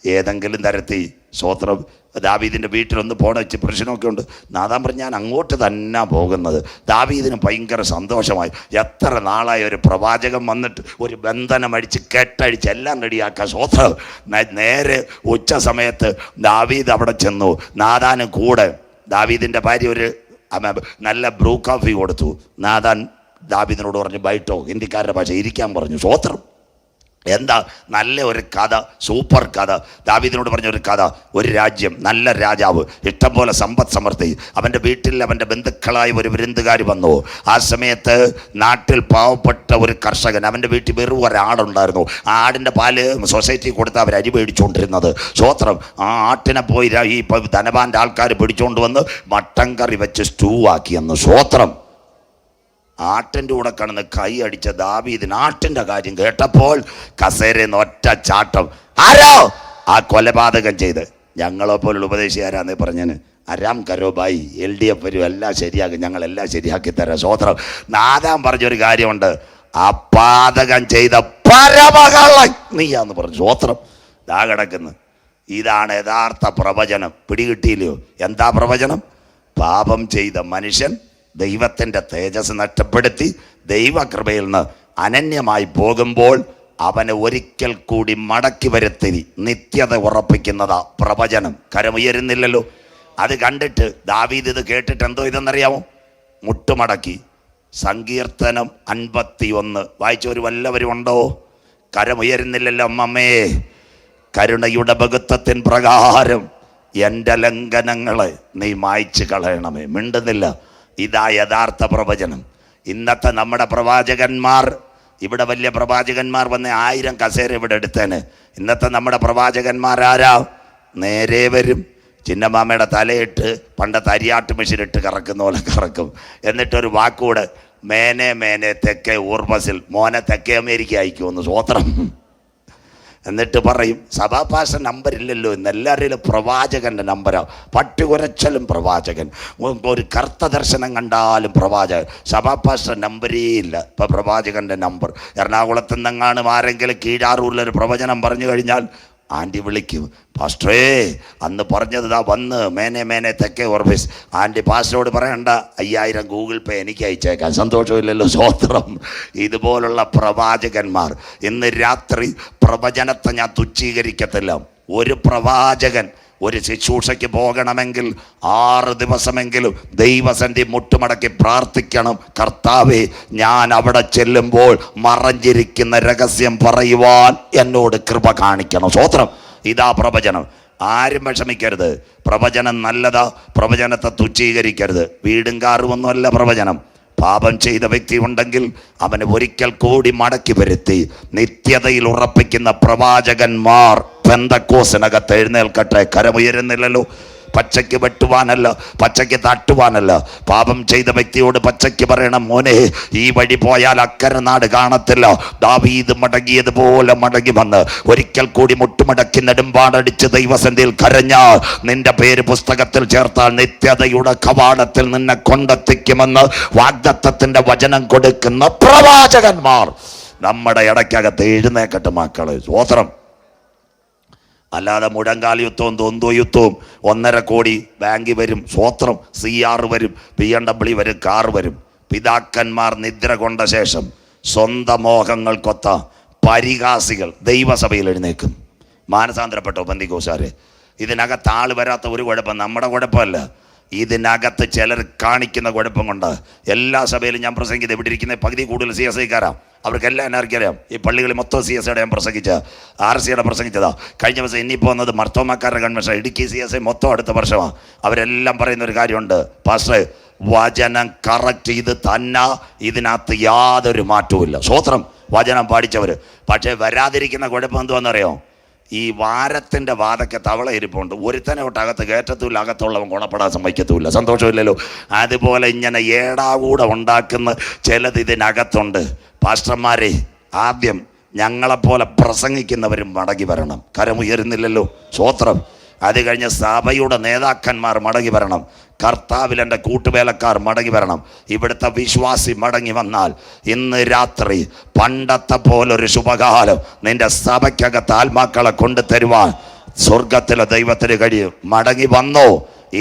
ഏതെങ്കിലും തരത്തിൽ സ്തോത്രം ദാവീദിൻ്റെ വീട്ടിലൊന്ന് പോകണ വെച്ച് പ്രശ്നമൊക്കെ ഉണ്ട്. നാഥാൻ പറഞ്ഞു, ഞാൻ അങ്ങോട്ട് തന്നെ പോകുന്നത്. ദാവീദിന് ഭയങ്കര സന്തോഷമായി. എത്ര നാളായി ഒരു പ്രവാചകൻ വന്നിട്ട് ഒരു ബന്ധനമടിച്ച് കെട്ടഴിച്ച് എല്ലാം റെഡിയാക്കുക. സ്തോത്രം. നേരെ ഉച്ച സമയത്ത് ദാവീദ് അവിടെ ചെന്നു. നാഥാന് കൂടെ ദാവീദിൻ്റെ ഭാര്യ ഒരു നല്ല ബ്രൂ കോഫി കൊടുത്തു. നാഥാൻ ദാവീദിനോട് പറഞ്ഞു, ബൈട്ടോ, ഹിന്ദിക്കാരുടെ ഭാഷ, ഇരിക്കാൻ പറഞ്ഞു. സ്തോത്രം. എന്താ നല്ല ഒരു കഥ, സൂപ്പർ കഥ. ദാവീദിനോട് പറഞ്ഞൊരു കഥ. ഒരു രാജ്യം, നല്ല രാജാവ്, ഇഷ്ടംപോലെ സമ്പത്ത് സമൃദ്ധി. അവൻ്റെ വീട്ടിൽ അവൻ്റെ ബന്ധുക്കളായ ഒരു വിരുന്നുകാർ വന്നു. ആ സമയത്ത് നാട്ടിൽ പാവപ്പെട്ട ഒരു കർഷകൻ, അവൻ്റെ വീട്ടിൽ വെറും ഒരാടുണ്ടായിരുന്നു. ആ ആടിൻ്റെ പാല് സൊസൈറ്റി കൊടുത്ത് അവർ അരി മേടിച്ചുകൊണ്ടിരുന്നത്. സ്തോത്രം. ആ ആട്ടിനെ പോയി ഈ ധനവാൻ്റെ ആൾക്കാർ പിടിച്ചുകൊണ്ട് വന്ന് മട്ടൻ കറി വെച്ച് സ്റ്റൂ ആക്കിയെന്ന്. സ്തോത്രം. ആട്ടിൻ്റെ കൂടെ കിടന്ന് കൈ അടിച്ച ദാവീദിന് ആട്ടിൻ്റെ കാര്യം കേട്ടപ്പോൾ കസേരയിൽ ഒറ്റ ചാട്ടം. ആരോ ആ കൊലപാതകം ചെയ്ത്? ഞങ്ങളെ പോലുള്ള ഉപദേശിയാരാന്നേ പറഞ്ഞന്. അരാം കരോബായി, LDF വരും, എല്ലാം ശരിയാക്കും, ഞങ്ങളെല്ലാം ശരിയാക്കി തരാം. സ്തോത്രം. നാഥാൻ പറഞ്ഞൊരു കാര്യമുണ്ട്, ആ പാതകം ചെയ്ത പരമകള്ളൻ നീയാന്ന് പറഞ്ഞു. സ്തോത്രം. ദാ കിടക്കുന്നു. ഇതാണ് യഥാർത്ഥ പ്രവചനം. പിടികിട്ടിയില്ലയോ? എന്താ പ്രവചനം? പാപം ചെയ്ത മനുഷ്യൻ ദൈവത്തിൻ്റെ തേജസ് നഷ്ടപ്പെടുത്തി ദൈവകൃപയിൽ നിന്ന് അനന്യമായി പോകുമ്പോൾ അവനെ ഒരിക്കൽ കൂടി മടക്കി വരുത്തി നിത്യത ഉറപ്പിക്കുന്നതാ പ്രവചനം. കരമുയരുന്നില്ലല്ലോ. അത് കണ്ടിട്ട് ദാവീദ് ഇത് കേട്ടിട്ട് എന്തോ ഇതെന്നറിയാമോ? മുട്ടുമടക്കി. സങ്കീർത്തനം 51 വായിച്ചവർ വല്ലവരും ഉണ്ടോ? കരമുയരുന്നില്ലല്ലോ. അമ്മമ്മേ, കരുണയുടെ ബഹുത്വത്തിൻ പ്രകാരം എൻ്റെ ലംഘനങ്ങളെ നീ മായ്ച്ചു കളയണമേ. മിണ്ടുന്നില്ല. ഇതാ യഥാർത്ഥ പ്രവചനം. ഇന്നത്തെ നമ്മുടെ പ്രവാചകന്മാർ, ഇവിടെ വലിയ പ്രവാചകന്മാർ വന്ന് 1000 കസേര ഇവിടെ എടുത്തേന്. ഇന്നത്തെ നമ്മുടെ പ്രവാചകന്മാരാരാ? നേരെ വരും, ചിന്നമാമയുടെ തലയിട്ട് പണ്ടത്തെ അരിയാട്ട് മെഷീനിട്ട് കറക്കുന്ന പോലെ കറക്കും. എന്നിട്ടൊരു വാക്കൂടെ, മേനെ മേനെ തെക്കേ ഊർവസിൽ, മോനെ തെക്കേ അമേരിക്ക അയക്കുമെന്ന്. സ്തോത്രം. എന്നിട്ട് പറയും, സഭാപാഷ നമ്പരില്ലല്ലോ ഇന്ന്, എല്ലാവരും പ്രവാചകൻ്റെ നമ്പരാണ്. പട്ടി കുരച്ചലും പ്രവാചകൻ, ഒരു കറുത്ത ദർശനം കണ്ടാലും പ്രവാചകൻ. സഭാപാഷ നമ്പരേ ഇല്ല. ഇപ്പം പ്രവാചകൻ്റെ നമ്പർ. എറണാകുളത്ത് നിന്നെങ്ങാനും ആരെങ്കിലും കീഴാറൂരിലൊരു പ്രവചനം പറഞ്ഞു കഴിഞ്ഞാൽ ആൻറ്റി വിളിക്കും, പാസ്റ്ററേ അന്ന് പറഞ്ഞത് ഇതാ വന്ന് മേനെ മേനെ തെക്കേ ഓർഫീസ്. ആൻറ്റി പാസ്റ്ററോട് പറയണ്ട, 5000 ഗൂഗിൾ പേ എനിക്ക് അയച്ചേക്കാം. സന്തോഷമില്ലല്ലോ. സ്തോത്രം. ഇതുപോലുള്ള പ്രവാചകന്മാർ. ഇന്ന് രാത്രി പ്രവചനത്തെ ഞാൻ തുച്ഛീകരിക്കത്തില്ല. ഒരു പ്രവാചകൻ ഒരു ശുശ്രൂഷയ്ക്ക് പോകണമെങ്കിൽ 6 ദിവസമെങ്കിലും ദൈവസന്നിധി മുട്ടുമടക്കി പ്രാർത്ഥിക്കണം. കർത്താവേ, ഞാൻ അവിടെ ചെല്ലുമ്പോൾ മറഞ്ഞിരിക്കുന്ന രഹസ്യം പറയുവാൻ എന്നോട് കൃപ കാണിക്കണം. സ്തോത്രം. ഇതാ പ്രവചനം. ആരും വിഷമിക്കരുത്. പ്രവചനം നല്ലതാ. പ്രവചനത്തെ തുച്ഛീകരിക്കരുത്. വീടും കാറുമൊന്നുമല്ല പ്രവചനം. പാപം ചെയ്ത വ്യക്തി ഉണ്ടെങ്കിൽ അവനെ ഒരിക്കൽ കൂടി മടക്കി വരുത്തി നിത്യതയിൽ ഉറപ്പിക്കുന്ന പ്രവാചകന്മാർ പെന്തക്കോസിനകത്ത് എഴുന്നേൽക്കട്ടെ. കരമുയരുന്നില്ലല്ലോ. പച്ചയ്ക്ക് വെട്ടുവാനല്ല, പച്ചയ്ക്ക് തട്ടുവാനല്ല. പാപം ചെയ്ത വ്യക്തിയോട് പച്ചയ്ക്ക് പറയണം, മോനെ ഈ വഴി പോയാൽ അക്കരെ നാട് കാണത്തില്ല. ദാവീദ് മടങ്ങിയതുപോലെ മടങ്ങി വന്ന് ഒരിക്കൽ കൂടി മുട്ടുമടക്കി നെടുമ്പാടടിച്ച് ദൈവസന്നിധിയിൽ കരഞ്ഞാൽ നിന്റെ പേര് പുസ്തകത്തിൽ ചേർത്താൽ നിത്യതയുടെ കവാടത്തിൽ നിന്നെ കൊണ്ടെത്തിക്കുമെന്ന് വാഗ്ദത്തത്തിന്റെ വചനം കൊടുക്കുന്ന പ്രവാചകന്മാർ നമ്മുടെ ഇടയ്ക്കകത്ത് എഴുന്നേക്കട്ടെ മക്കളെ. സ്വോത്രം. അല്ലാതെ മുഴങ്കാൽ യുദ്ധവും തൊന്തോ യുദ്ധവും 1.5 കോടി ബാങ്കിൽ വരും. സ്വോത്രം. CR വരും, BMW വരും, കാർ വരും. പിതാക്കന്മാർ നിദ്ര കൊണ്ട ശേഷം സ്വന്തം മോഹങ്ങൾക്കൊത്ത പരിഹാസികൾ ദൈവസഭയിൽ എഴുന്നേക്കും. മാനസാന്തരപ്പെട്ടോ പെന്തിക്കോസ്തുകാരെ? ഇതിനകത്ത് ആൾ വരാത്ത ഒരു കുഴപ്പം നമ്മുടെ കുഴപ്പമല്ല. ഇതിനകത്ത് ചിലർ കാണിക്കുന്ന കുഴപ്പം കൊണ്ട് എല്ലാ സഭയിലും ഞാൻ പ്രസംഗിക്കുന്നത് ഇവിടെ ഇരിക്കുന്ന പകുതി കൂടുതൽ CSIക്കാരാണ്. അവർക്കെല്ലാം എന്നെ അറിയാം. ഈ പള്ളികളിൽ മൊത്തം CSIയുടെ ഞാൻ പ്രസംഗിച്ച, RCയുടെ പ്രസംഗിച്ചതാ. കഴിഞ്ഞ ദിവസം ഇനിയിപ്പോൾ വന്നത് മർത്തോമാക്കാരുടെ കൺവെൻഷൻ, ഇടുക്കി CSI മൊത്തം അടുത്ത വർഷമാണ്. അവരെല്ലാം പറയുന്ന ഒരു കാര്യമുണ്ട്, പാസ്റ്റർ വചനം കറക്റ്റ് ഇത് തന്നെ, ഇതിനകത്ത് യാതൊരു മാറ്റവുമില്ല. സ്വോത്രം. വചനം പാടിച്ചവർ. പക്ഷേ വരാതിരിക്കുന്ന കുഴപ്പം എന്തുവാണെന്നറിയോ? ഈ വാരത്തിൻ്റെ വാതൊക്കെ തവള ഇരിപ്പുണ്ട്. ഒരുത്തനെ ഒട്ടകത്ത് കയറ്റത്തുമില്ല, അകത്തുള്ളവൻ ഗുണപ്പെടാൻ സമ്മതിക്കത്തുമില്ല. സന്തോഷമില്ലല്ലോ. അതുപോലെ ഇങ്ങനെ ഏടാകൂടെ ഉണ്ടാക്കുന്ന ചിലത് ഇതിനകത്തുണ്ട്. പാസ്റ്റർമാരെ, ആദ്യം ഞങ്ങളെപ്പോലെ പ്രസംഗിക്കുന്നവരും മടങ്ങി വരണം. കരമുയരുന്നില്ലല്ലോ. സ്വോത്രം. അത് കഴിഞ്ഞ് സഭയുടെ നേതാക്കന്മാർ മടങ്ങി വരണം. കർത്താവിൽ എൻ്റെ കൂട്ടുവേലക്കാർ മടങ്ങി വരണം. ഇവിടുത്തെ വിശ്വാസി മടങ്ങി വന്നാൽ ഇന്ന് രാത്രി പണ്ടത്തെ പോലൊരു ശുഭകാലം നിന്റെ സഭയ്ക്കകത്ത് ആത്മാക്കളെ കൊണ്ടുതരുവാൻ സ്വർഗത്തിലെ ദൈവത്തിന് കഴിയും. മടങ്ങി വന്നോ?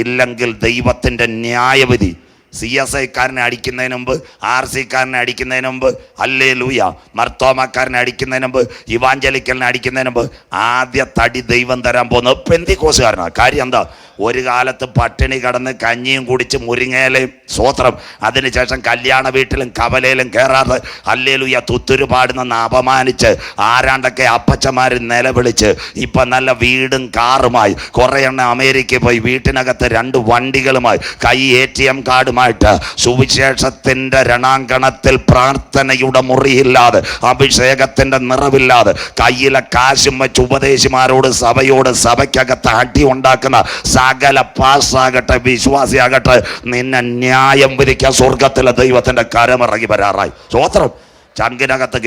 ഇല്ലെങ്കിൽ ദൈവത്തിൻ്റെ ന്യായവിധി. CSIക്കാരനെ അടിക്കുന്നതിന് മുമ്പ്, RCക്കാരനെ അടിക്കുന്നതിന് മുമ്പ്, ഹല്ലേലൂയ, മർത്തോമാക്കാരനെ അടിക്കുന്നതിന് മുമ്പ്, ഇവാഞ്ചലിക്കലിനെ അടിക്കുന്നതിന് മുമ്പ് ആദ്യ തടി ദൈവം തരാൻ പോകുന്നത് പെന്തിക്കോസുകാരനാണ്. കാര്യം എന്താ? ഒരു കാലത്ത് പട്ടിണി കടന്ന് കഞ്ഞിയും കുടിച്ച് മുരിങ്ങയിലും സ്വോത്രം, അതിനുശേഷം കല്യാണ വീട്ടിലും കവലയിലും കയറാതെ ഹല്ലേലൂയ തുത്തുരു പാടുന്നെന്ന് അപമാനിച്ച് ആരാണ്ടൊക്കെ അപ്പച്ചമാർ നിലവിളിച്ച് ഇപ്പം നല്ല വീടും കാറുമായി കുറേ എണ്ണം അമേരിക്കയിൽ പോയി വീട്ടിനകത്ത് 2 വണ്ടികളുമായി കൈ ATM കാർഡുമായിട്ട് സുവിശേഷത്തിൻ്റെ രണാങ്കണത്തിൽ പ്രാർത്ഥനയുടെ മുറിയില്ലാതെ അഭിഷേകത്തിൻ്റെ നിറവില്ലാതെ കയ്യിലെ കാശും വെച്ച് ഉപദേശിമാരോട് സഭയോട് സഭയ്ക്കകത്ത് അടി ഉണ്ടാക്കുന്ന സകല പാസ്സാകട്ടെ വിശ്വാസിയാകട്ടെ നിന്നെ ന്യായം വിധിക്കാൻ സ്വർഗത്തിലെ ദൈവത്തിൻ്റെ കരമിറങ്ങി വരാറായി. സ്വോത്രം. ചങ്കിനകത്ത്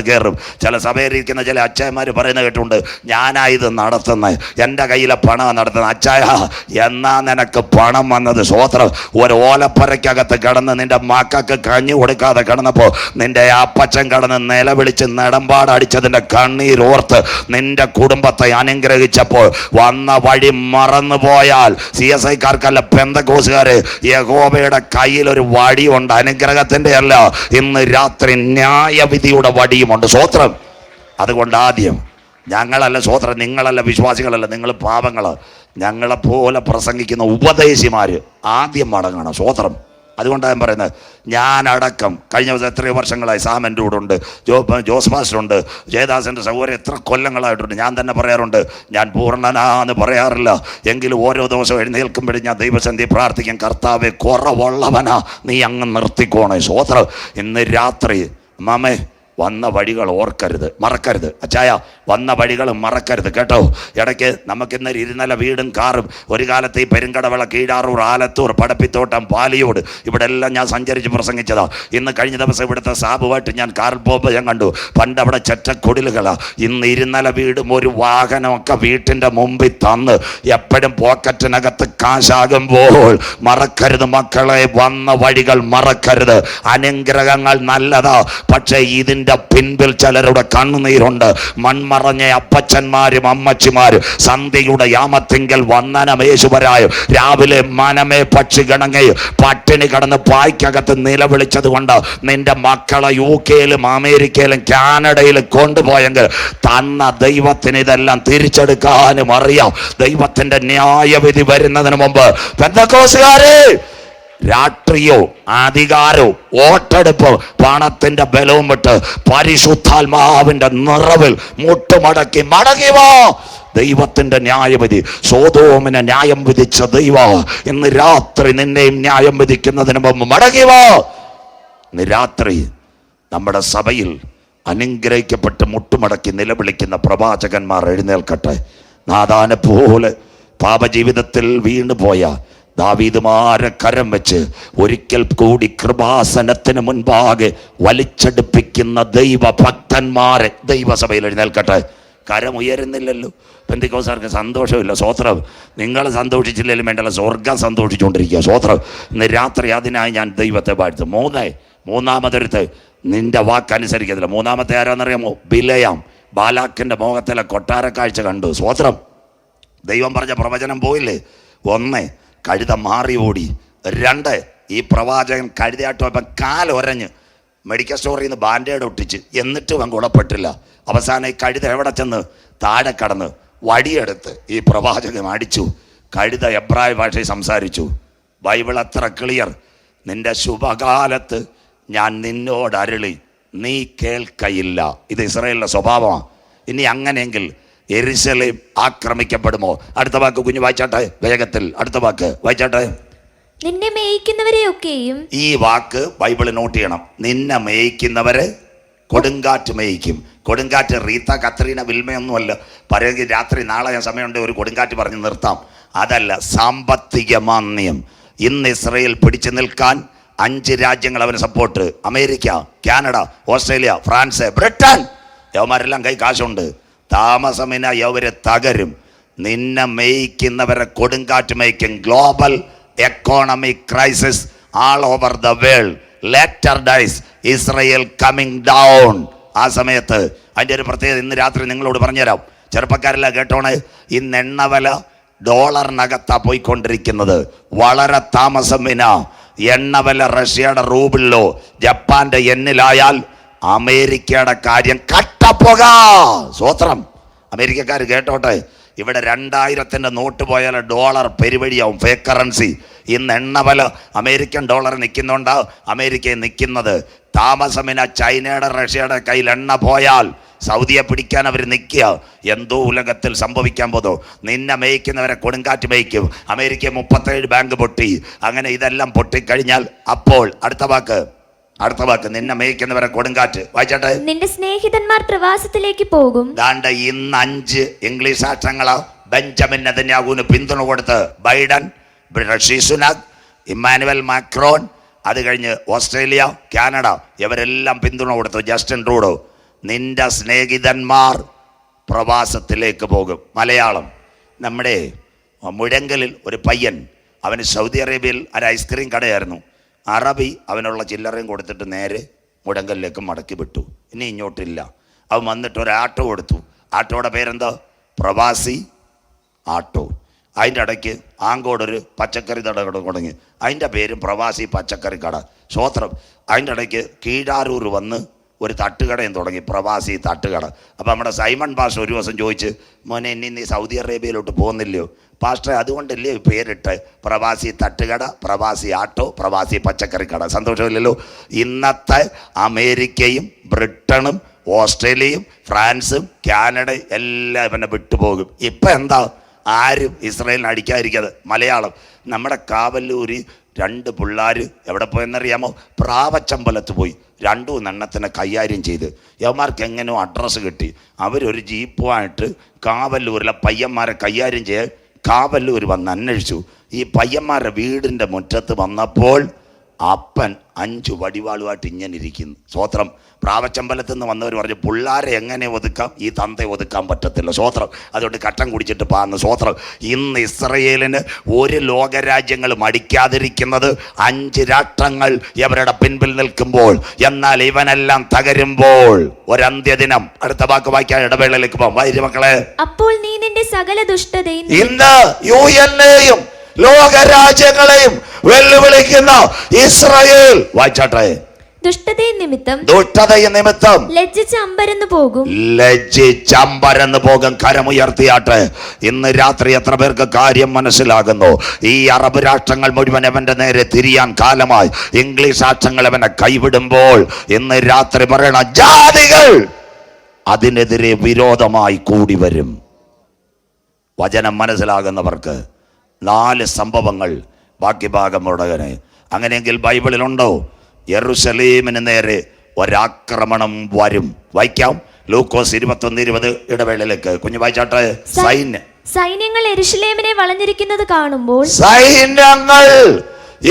കയറും. ചില സഭയിലിരിക്കുന്ന ചില അച്ചായന്മാർ പറയുന്നത് കേട്ടുണ്ട്, ഞാനായത് നടത്തുന്നത്, എൻ്റെ കയ്യിലെ പണം നടത്തുന്നത്. അച്ചായ, എന്നാ നിനക്ക് പണം വന്നത്? സ്വോത്രം. ഒരു ഓലപ്പരയ്ക്കകത്ത് കിടന്ന് നിന്റെ മക്കൾക്ക് കഞ്ഞി കൊടുക്കാതെ കിടന്നപ്പോൾ നിന്റെ അപ്പച്ചൻ കിടന്ന് നിലവിളിച്ച് നെടമ്പാടടിച്ചതിൻ്റെ കണ്ണീരോർത്ത് നിന്റെ കുടുംബത്തെ അനുഗ്രഹിച്ചപ്പോൾ വന്ന വഴി മറന്നുപോയാൽ CSIക്കാർക്കല്ല, പെന്തക്കോസുകാര്, യഹോവയുടെ കയ്യിലൊരു വടിയുണ്ട്. അനുഗ്രഹത്തിൻ്റെ അല്ല, ഇന്ന് രാത്രി ന്യായവിധിയുടെ വടിയുമുണ്ട്. സ്വോത്രം. അതുകൊണ്ട് ആദ്യം ഞങ്ങളല്ല സ്വോത്രം, നിങ്ങളല്ല വിശ്വാസികളല്ല, നിങ്ങൾ പാപങ്ങൾ, ഞങ്ങളെപ്പോലെ പ്രസംഗിക്കുന്ന ഉപദേശിമാർ ആദ്യം മടങ്ങണം. സ്വോത്രം. അതുകൊണ്ടാണ് ഞാൻ പറയുന്നത്, ഞാനടക്കം കഴിഞ്ഞ ദിവസം എത്രയോ വർഷങ്ങളായി സാമൻ്റെ കൂടെ ഉണ്ട്, ജോസ് മാസ്റ്ററുണ്ട്, ജയദാസൻ്റെ സഹോദരൻ എത്ര കൊല്ലങ്ങളായിട്ടുണ്ട്. ഞാൻ തന്നെ പറയാറുണ്ട്, ഞാൻ പൂർണ്ണനാന്ന് പറയാറില്ല, എങ്കിലും ഓരോ ദിവസവും എഴുന്നേൽക്കുമ്പോഴും ഞാൻ ദൈവസന്നിധി പ്രാർത്ഥിക്കും, കർത്താവേ കുറവുള്ളവനാ നീ അങ്ങ് നിർത്തിക്കോണേ. സ്വോത്രം. ഇന്ന് രാത്രി മാമേ വന്ന വഴികൾ ഓർക്കരുത്, മറക്കരുത്. അച്ചായ, വന്ന വഴികൾ മറക്കരുത് കേട്ടോ. ഇടയ്ക്ക് നമുക്കിന്ന് 2 നില വീടും കാറും, ഒരു കാലത്ത് ഈ പെരുങ്കടവിള, കീഴാറൂർ, ആലത്തൂർ, പടപ്പിത്തോട്ടം, പാലിയോട്, ഇവിടെ എല്ലാം ഞാൻ സഞ്ചരിച്ച് പ്രസംഗിച്ചതാ. ഇന്ന് കഴിഞ്ഞ ദിവസം ഇവിടുത്തെ സാബുവായിട്ട് ഞാൻ കാറിൽ പോകുമ്പോൾ ഞാൻ കണ്ടു, പണ്ട് അവിടെ ചെറ്റക്കൊടിലുകളാണ്. ഇന്ന് 2 നില വീടും ഒരു വാഹനമൊക്കെ വീട്ടിൻ്റെ മുമ്പിൽ തന്ന് എപ്പോഴും പോക്കറ്റിനകത്ത് കാശാകുമ്പോൾ മറക്കരുത് മക്കളെ, വന്ന വഴികൾ മറക്കരുത്. അനുഗ്രഹങ്ങൾ നല്ലതാ, പക്ഷേ ഇതിൻ്റെ പിൻപിൽ ചിലരുടെ കണ്ണുനീരുണ്ട്. മൺമറഞ്ഞ അപ്പച്ചന്മാരും അമ്മച്ചിമാരും സന്ധ്യയുടെ യാമത്തിങ്കൽ വന്ദനമേശുവരായും രാവിലെ മനമേ പക്ഷിഗണങ്ങയും പട്ടിണി കടന്ന് പായ്ക്കകത്ത് നിലവിളിച്ചത് കൊണ്ട് നിന്റെ മക്കളെ UK-യിലും അമേരിക്കയിലും കാനഡയിലും കൊണ്ടുപോയെങ്കിൽ തന്ന ദൈവത്തിന് ഇതെല്ലാം തിരിച്ചെടുക്കാനും അറിയാം. ദൈവത്തിന്റെ ന്യായവിധി വരുന്നതിന് മുമ്പ് പെന്തക്കോസ്തുകാരെ, രാഷ്ട്രീയോ അധികാരോ വോട്ടെടുപ്പ് പണത്തിന്റെ ബലവും വിട്ട് പരിശുദ്ധാത്മാവിന്റെ നിറവിൽ മുട്ടുമടക്കി മടങ്ങി വാ. ദൈവത്തിന്റെ ന്യായവിധി, സോദോമിനെ ന്യായം വിധിച്ച ദൈവ ഇന്ന് രാത്രി നിന്നെയും ന്യായം വിധിക്കുന്നതിന് മുമ്പ് മടങ്ങി വാ. ഇന്ന് രാത്രി നമ്മുടെ സഭയിൽ അനുഗ്രഹിക്കപ്പെട്ട് മുട്ടുമടക്കി നിലവിളിക്കുന്ന പ്രവാചകന്മാർ എഴുന്നേൽക്കട്ടെ. നാഥാനെ പോലെ പാപജീവിതത്തിൽ വീണുപോയ ദാവീദുമാരെ കരം വെച്ച് ഒരിക്കൽ കൂടി കൃപാസനത്തിന് മുൻപാകെ വലിച്ചടുപ്പിക്കുന്ന ദൈവഭക്തന്മാരെ ദൈവസഭയിൽ എഴുന്നേൽക്കട്ടെ. കരം ഉയരുന്നില്ലല്ലോ. പെന്തിക്കോസ്തുകാർക്ക് സന്തോഷമില്ല. സ്വോത്രം. നിങ്ങൾ സന്തോഷിച്ചില്ലെങ്കിലും വേണ്ടല്ല, സ്വർഗം സന്തോഷിച്ചുകൊണ്ടിരിക്കുക. സ്വോത്രം. ഇന്ന് രാത്രി അതിനായി ഞാൻ ദൈവത്തെ വാഴ്ത്തും. മൂന്നാമതൊരുത്ത് നിന്റെ വാക്കനുസരിക്കത്തില്ല. മൂന്നാമത്തെ ആരാന്നറിയാമോ? ബിലയാം. ബാലാക്കിന്റെ മോഹത്തിലെ കൊട്ടാരക്കാഴ്ച കണ്ടു. സ്വോത്രം. ദൈവം പറഞ്ഞ പ്രവചനം പോയില്ലേ? 1, കഴുത മാറി ഓടി. 2, ഈ പ്രവാചകൻ കഴുതയാട്ടോ ഇപ്പം കാലൊരഞ്ഞ് മെഡിക്കൽ സ്റ്റോറിൽ നിന്ന് ബാൻഡേഡ് ഒട്ടിച്ച്, എന്നിട്ടും അവൻ ഗുണപ്പെട്ടില്ല. അവസാനം ഈ കഴുത എവിടെ ചെന്ന് താഴെ കടന്ന് വടിയെടുത്ത് ഈ പ്രവാചകൻ അടിച്ചു. കഴുത എബ്രായ ഭാഷയിൽ സംസാരിച്ചു. ബൈബിൾ അത്ര ക്ലിയർ. നിന്റെ ശുഭകാലത്ത് ഞാൻ നിന്നോട് അരുളി, നീ കേൾക്കയില്ല. ഇത് ഇസ്രായേലിന്റെ സ്വഭാവമാണ്. ഇനി അങ്ങനെയെങ്കിൽ യെരൂശലേം ആക്രമിക്കപ്പെടുമോ? അടുത്ത വാക്ക് കുഞ്ഞു വായിച്ചാട്ടെ വേഗത്തിൽ. അടുത്ത വാക്ക് വായിച്ചാട്ടെ. നിന്നെ മേയിക്കുന്നവരെയൊക്കെയും. ഈ വാക്ക് ബൈബിൾ നോട്ട് ചെയ്യണം. നിന്നെ മേയിക്കുന്നവരെ കൊടുങ്കാറ്റ് മേയിക്കും. കൊടുങ്കാറ്റ് റീത്ത, കത്രീന, വിൽമയൊന്നുമല്ല. പറയുമെങ്കിൽ രാത്രി നാളെ ഞാൻ സമയമുണ്ട് ഒരു കൊടുങ്കാറ്റ് പറഞ്ഞ് നിർത്താം. അതല്ല, സാമ്പത്തിക മാന്ദ്യം. ഇന്ന് ഇസ്രയേൽ പിടിച്ചു നിൽക്കാൻ 5 രാജ്യങ്ങൾ അവന് support. America, Canada, Australia, France, Britain. യവന്മാരെല്ലാം കൈ കാശുണ്ട്. താമസമിന യവര് തകരും. നിന്നെ മേയിക്കുന്നവരെ കൊടുങ്കാറ്റ് മേയ്ക്കും. Global economic crisis all over the world. Later days Israel coming down. ആ സമയത്ത് അതിൻ്റെ ഒരു പ്രത്യേകത ഇന്ന് രാത്രി നിങ്ങളോട് പറഞ്ഞുതരാം. ചെറുപ്പക്കാരെല്ലാം കേട്ടോണേ. ഇന്ന് എണ്ണവില ഡോളറിനകത്താ പോയിക്കൊണ്ടിരിക്കുന്നത്. വളരെ താമസമിന എണ്ണവില റഷ്യയുടെ റൂബിളിലോ ജപ്പാന്റെ യെന്നിലായാൽ അമേരിക്കയുടെ കാര്യം കട്ടപ്പുക. സ്വോത്രം. അമേരിക്കക്കാർ കേട്ടോട്ടെ. ഇവിടെ 2000-ന്റെ നോട്ട് പോയാൽ ഡോളർ പെരുവഴിയാവും, ഫേക്ക് കറൻസി. ഇന്ന് എണ്ണവില അമേരിക്കൻ ഡോളർ നിൽക്കുന്നുണ്ട്. അമേരിക്കയിൽ നിൽക്കുന്നത് താമസമിന ചൈനയുടെ റഷ്യയുടെ കയ്യിൽ എണ്ണ പോയാൽ സൗദിയെ പിടിക്കാൻ അവർ നിൽക്കുക. എന്തോ ഉലകത്തിൽ സംഭവിക്കാൻ പോതോ. നിന്നെ മേയ്ക്കുന്നവരെ കൊടുങ്കാറ്റ് മേയ്ക്കും. അമേരിക്ക 37 ബാങ്ക് പൊട്ടി. അങ്ങനെ ഇതെല്ലാം പൊട്ടിക്കഴിഞ്ഞാൽ അപ്പോൾ അടുത്ത വാക്ക് നിന്നെ മേയ്ക്കുന്നവരെ കൊടുങ്കാറ്റ്. വായിച്ചാട്ടെ. നിന്റെ സ്നേഹിതന്മാർ പ്രവാസത്തിലേക്ക് പോകും. ദാണ്ട് ഇന്ന് 5 ഇംഗ്ലീഷ് രാഷ്ട്രങ്ങളാ ബെഞ്ചമിൻ നെതന്യാഹുവിന് പിന്തുണ കൊടുത്ത്. ബൈഡൻ, ഋഷി സുനാക്, ഇമ്മാനുവൽ മാക്രോൺ, അത് കഴിഞ്ഞ് ഓസ്ട്രേലിയ, കാനഡ, ഇവരെല്ലാം പിന്തുണ കൊടുത്തു. Justin Trudeau. നിന്റെ സ്നേഹിതന്മാർ പ്രവാസത്തിലേക്ക് പോകും. മലയാളം. നമ്മുടെ മുഴങ്കലിൽ ഒരു പയ്യൻ, അവന് സൗദി അറേബ്യയിൽ ഒരു ഐസ്ക്രീം കടയായിരുന്നു. അറബി അവനുള്ള ചില്ലറയും കൊടുത്തിട്ട് നേരെ മുഴങ്കലിലേക്ക് മടക്കി വിട്ടു. ഇനി ഇങ്ങോട്ടില്ല. അവൻ വന്നിട്ട് ഒരു ആട്ടോ കൊടുത്തു. ആട്ടോയുടെ പേരെന്താ? പ്രവാസി ആട്ടോ. അതിൻ്റെ ഇടയ്ക്ക് ആങ്കോടൊരു പച്ചക്കറി കട തുടങ്ങി. അതിൻ്റെ പേരും പ്രവാസി പച്ചക്കറി കട. സ്വോത്രം. അതിൻ്റെ ഇടയ്ക്ക് കീഴാരൂർ വന്ന് ഒരു തട്ടുകടയും തുടങ്ങി, പ്രവാസി തട്ടുകട. അപ്പം നമ്മുടെ സൈമൺ പാസ്റ്റർ ഒരു ദിവസം ചോദിച്ച്, മോനെ ഇനി നീ സൗദി അറേബ്യയിലോട്ട് പോകുന്നില്ലയോ? പാസ്റ്റർ അതുകൊണ്ടല്ലേ പേരിട്ട് പ്രവാസി തട്ടുകട, പ്രവാസി ആട്ടോ, പ്രവാസി പച്ചക്കറി കട. സന്തോഷമില്ലല്ലോ? ഇന്നത്തെ അമേരിക്കയും ബ്രിട്ടനും ഓസ്ട്രേലിയയും ഫ്രാൻസും കാനഡയും എല്ലാം ഇവനെ വിട്ടുപോകും. ഇപ്പം എന്താ? ആരും ഇസ്രായേലിനെ അടിക്കാതിരിക്കാതെ. മലയാളം. നമ്മുടെ കാവല്ലൂര് 2 പിള്ളേർ എവിടെ പോയെന്നറിയാമോ? പ്രാവച്ചമ്പലത്ത് പോയി. 2 എണ്ണത്തിനെ കൈകാര്യം ചെയ്ത്. യവന്മാർക്ക് എങ്ങനെയോ അഡ്രസ്സ് കിട്ടി. അവരൊരു ജീപ്പുമായിട്ട് കാവല്ലൂരിലെ പയ്യന്മാരെ കൈകാര്യം ചെയ്യാൻ കാവല്ലൂർ വന്ന് അന്വേഷിച്ചു. ഈ പയ്യന്മാരുടെ വീടിൻ്റെ മുറ്റത്ത് വന്നപ്പോൾ അപ്പൻ 5 വടിവാളുമായിട്ട് ഇങ്ങനെ ഇരിക്കുന്നു. സ്വോത്രം. പ്രാവച്ചമ്പലത്തിൽ നിന്ന് വന്നവർ പറഞ്ഞു, പിള്ളാരെ എങ്ങനെ ഒതുക്കാം? ഈ തന്തയെ ഒതുക്കാൻ പറ്റത്തില്ല. സ്വോത്രം. അതുകൊണ്ട് കട്ടൻ കുടിച്ചിട്ട് പാന്ന്. സ്വോത്രം. ഇന്ന് ഇസ്രയേലിന് ഒരു ലോകരാജ്യങ്ങളും അടിക്കാതിരിക്കുന്നത് 5 രാഷ്ട്രങ്ങൾ ഇവരുടെ പിൻപിൽ നിൽക്കുമ്പോൾ. എന്നാൽ ഇവനെല്ലാം തകരുമ്പോൾ ഒരന്ത്യദിനം. അടുത്ത വാക്ക് വായിക്കാൻ ഇടവേളയിലേക്ക് പോകാം. വായിച്ചു മക്കളെ. അപ്പോൾ നീ നിന്റെ സകല ദുഷ്ടതയും. ഇന്ന് യുഎന്നെയും ലോകരാജ്യങ്ങളെയും വെല്ലുവിളിക്കുന്ന ഇസ്രായേൽ. വായിച്ചാട്ടെ. ദുഷ്ടതയും നിമിത്തം ലജ്ജിച്ചമ്പരന്ന് പോകും. കരമുയർത്തിയാട്ടെ. ഇന്ന് രാത്രി എത്ര പേർക്ക് കാര്യം മനസ്സിലാകുന്നു? ഈ അറബ് രാഷ്ട്രങ്ങൾ മുഴുവൻ അവന്റെ നേരെ തിരിയാൻ കാലമായി. ഇംഗ്ലീഷ് രാഷ്ട്രങ്ങൾ അവനെ കൈവിടുമ്പോൾ ഇന്ന് രാത്രി പറയണ ജാതികൾ അതിനെതിരെ വിരോധമായി കൂടി വരും. വചനം മനസ്സിലാകുന്നവർക്ക് 4 സംഭവങ്ങൾ ബാക്കി ഭാഗം മുടകന്. അങ്ങനെയെങ്കിൽ ബൈബിളിലുണ്ടോ? യെരൂശലേമിന് നേരെ ഒരാക്രമണം വരും. വായിക്കാം, ലൂക്കോസ് 21:20 ഇടവേളയിലേക്ക്. കുഞ്ഞു വായിച്ചാട്ടെ. സൈന്യങ്ങൾ യെരൂശലേമിനെ വളഞ്ഞിരിക്കുന്നത് കാണുമ്പോൾ, സൈന്യങ്ങൾ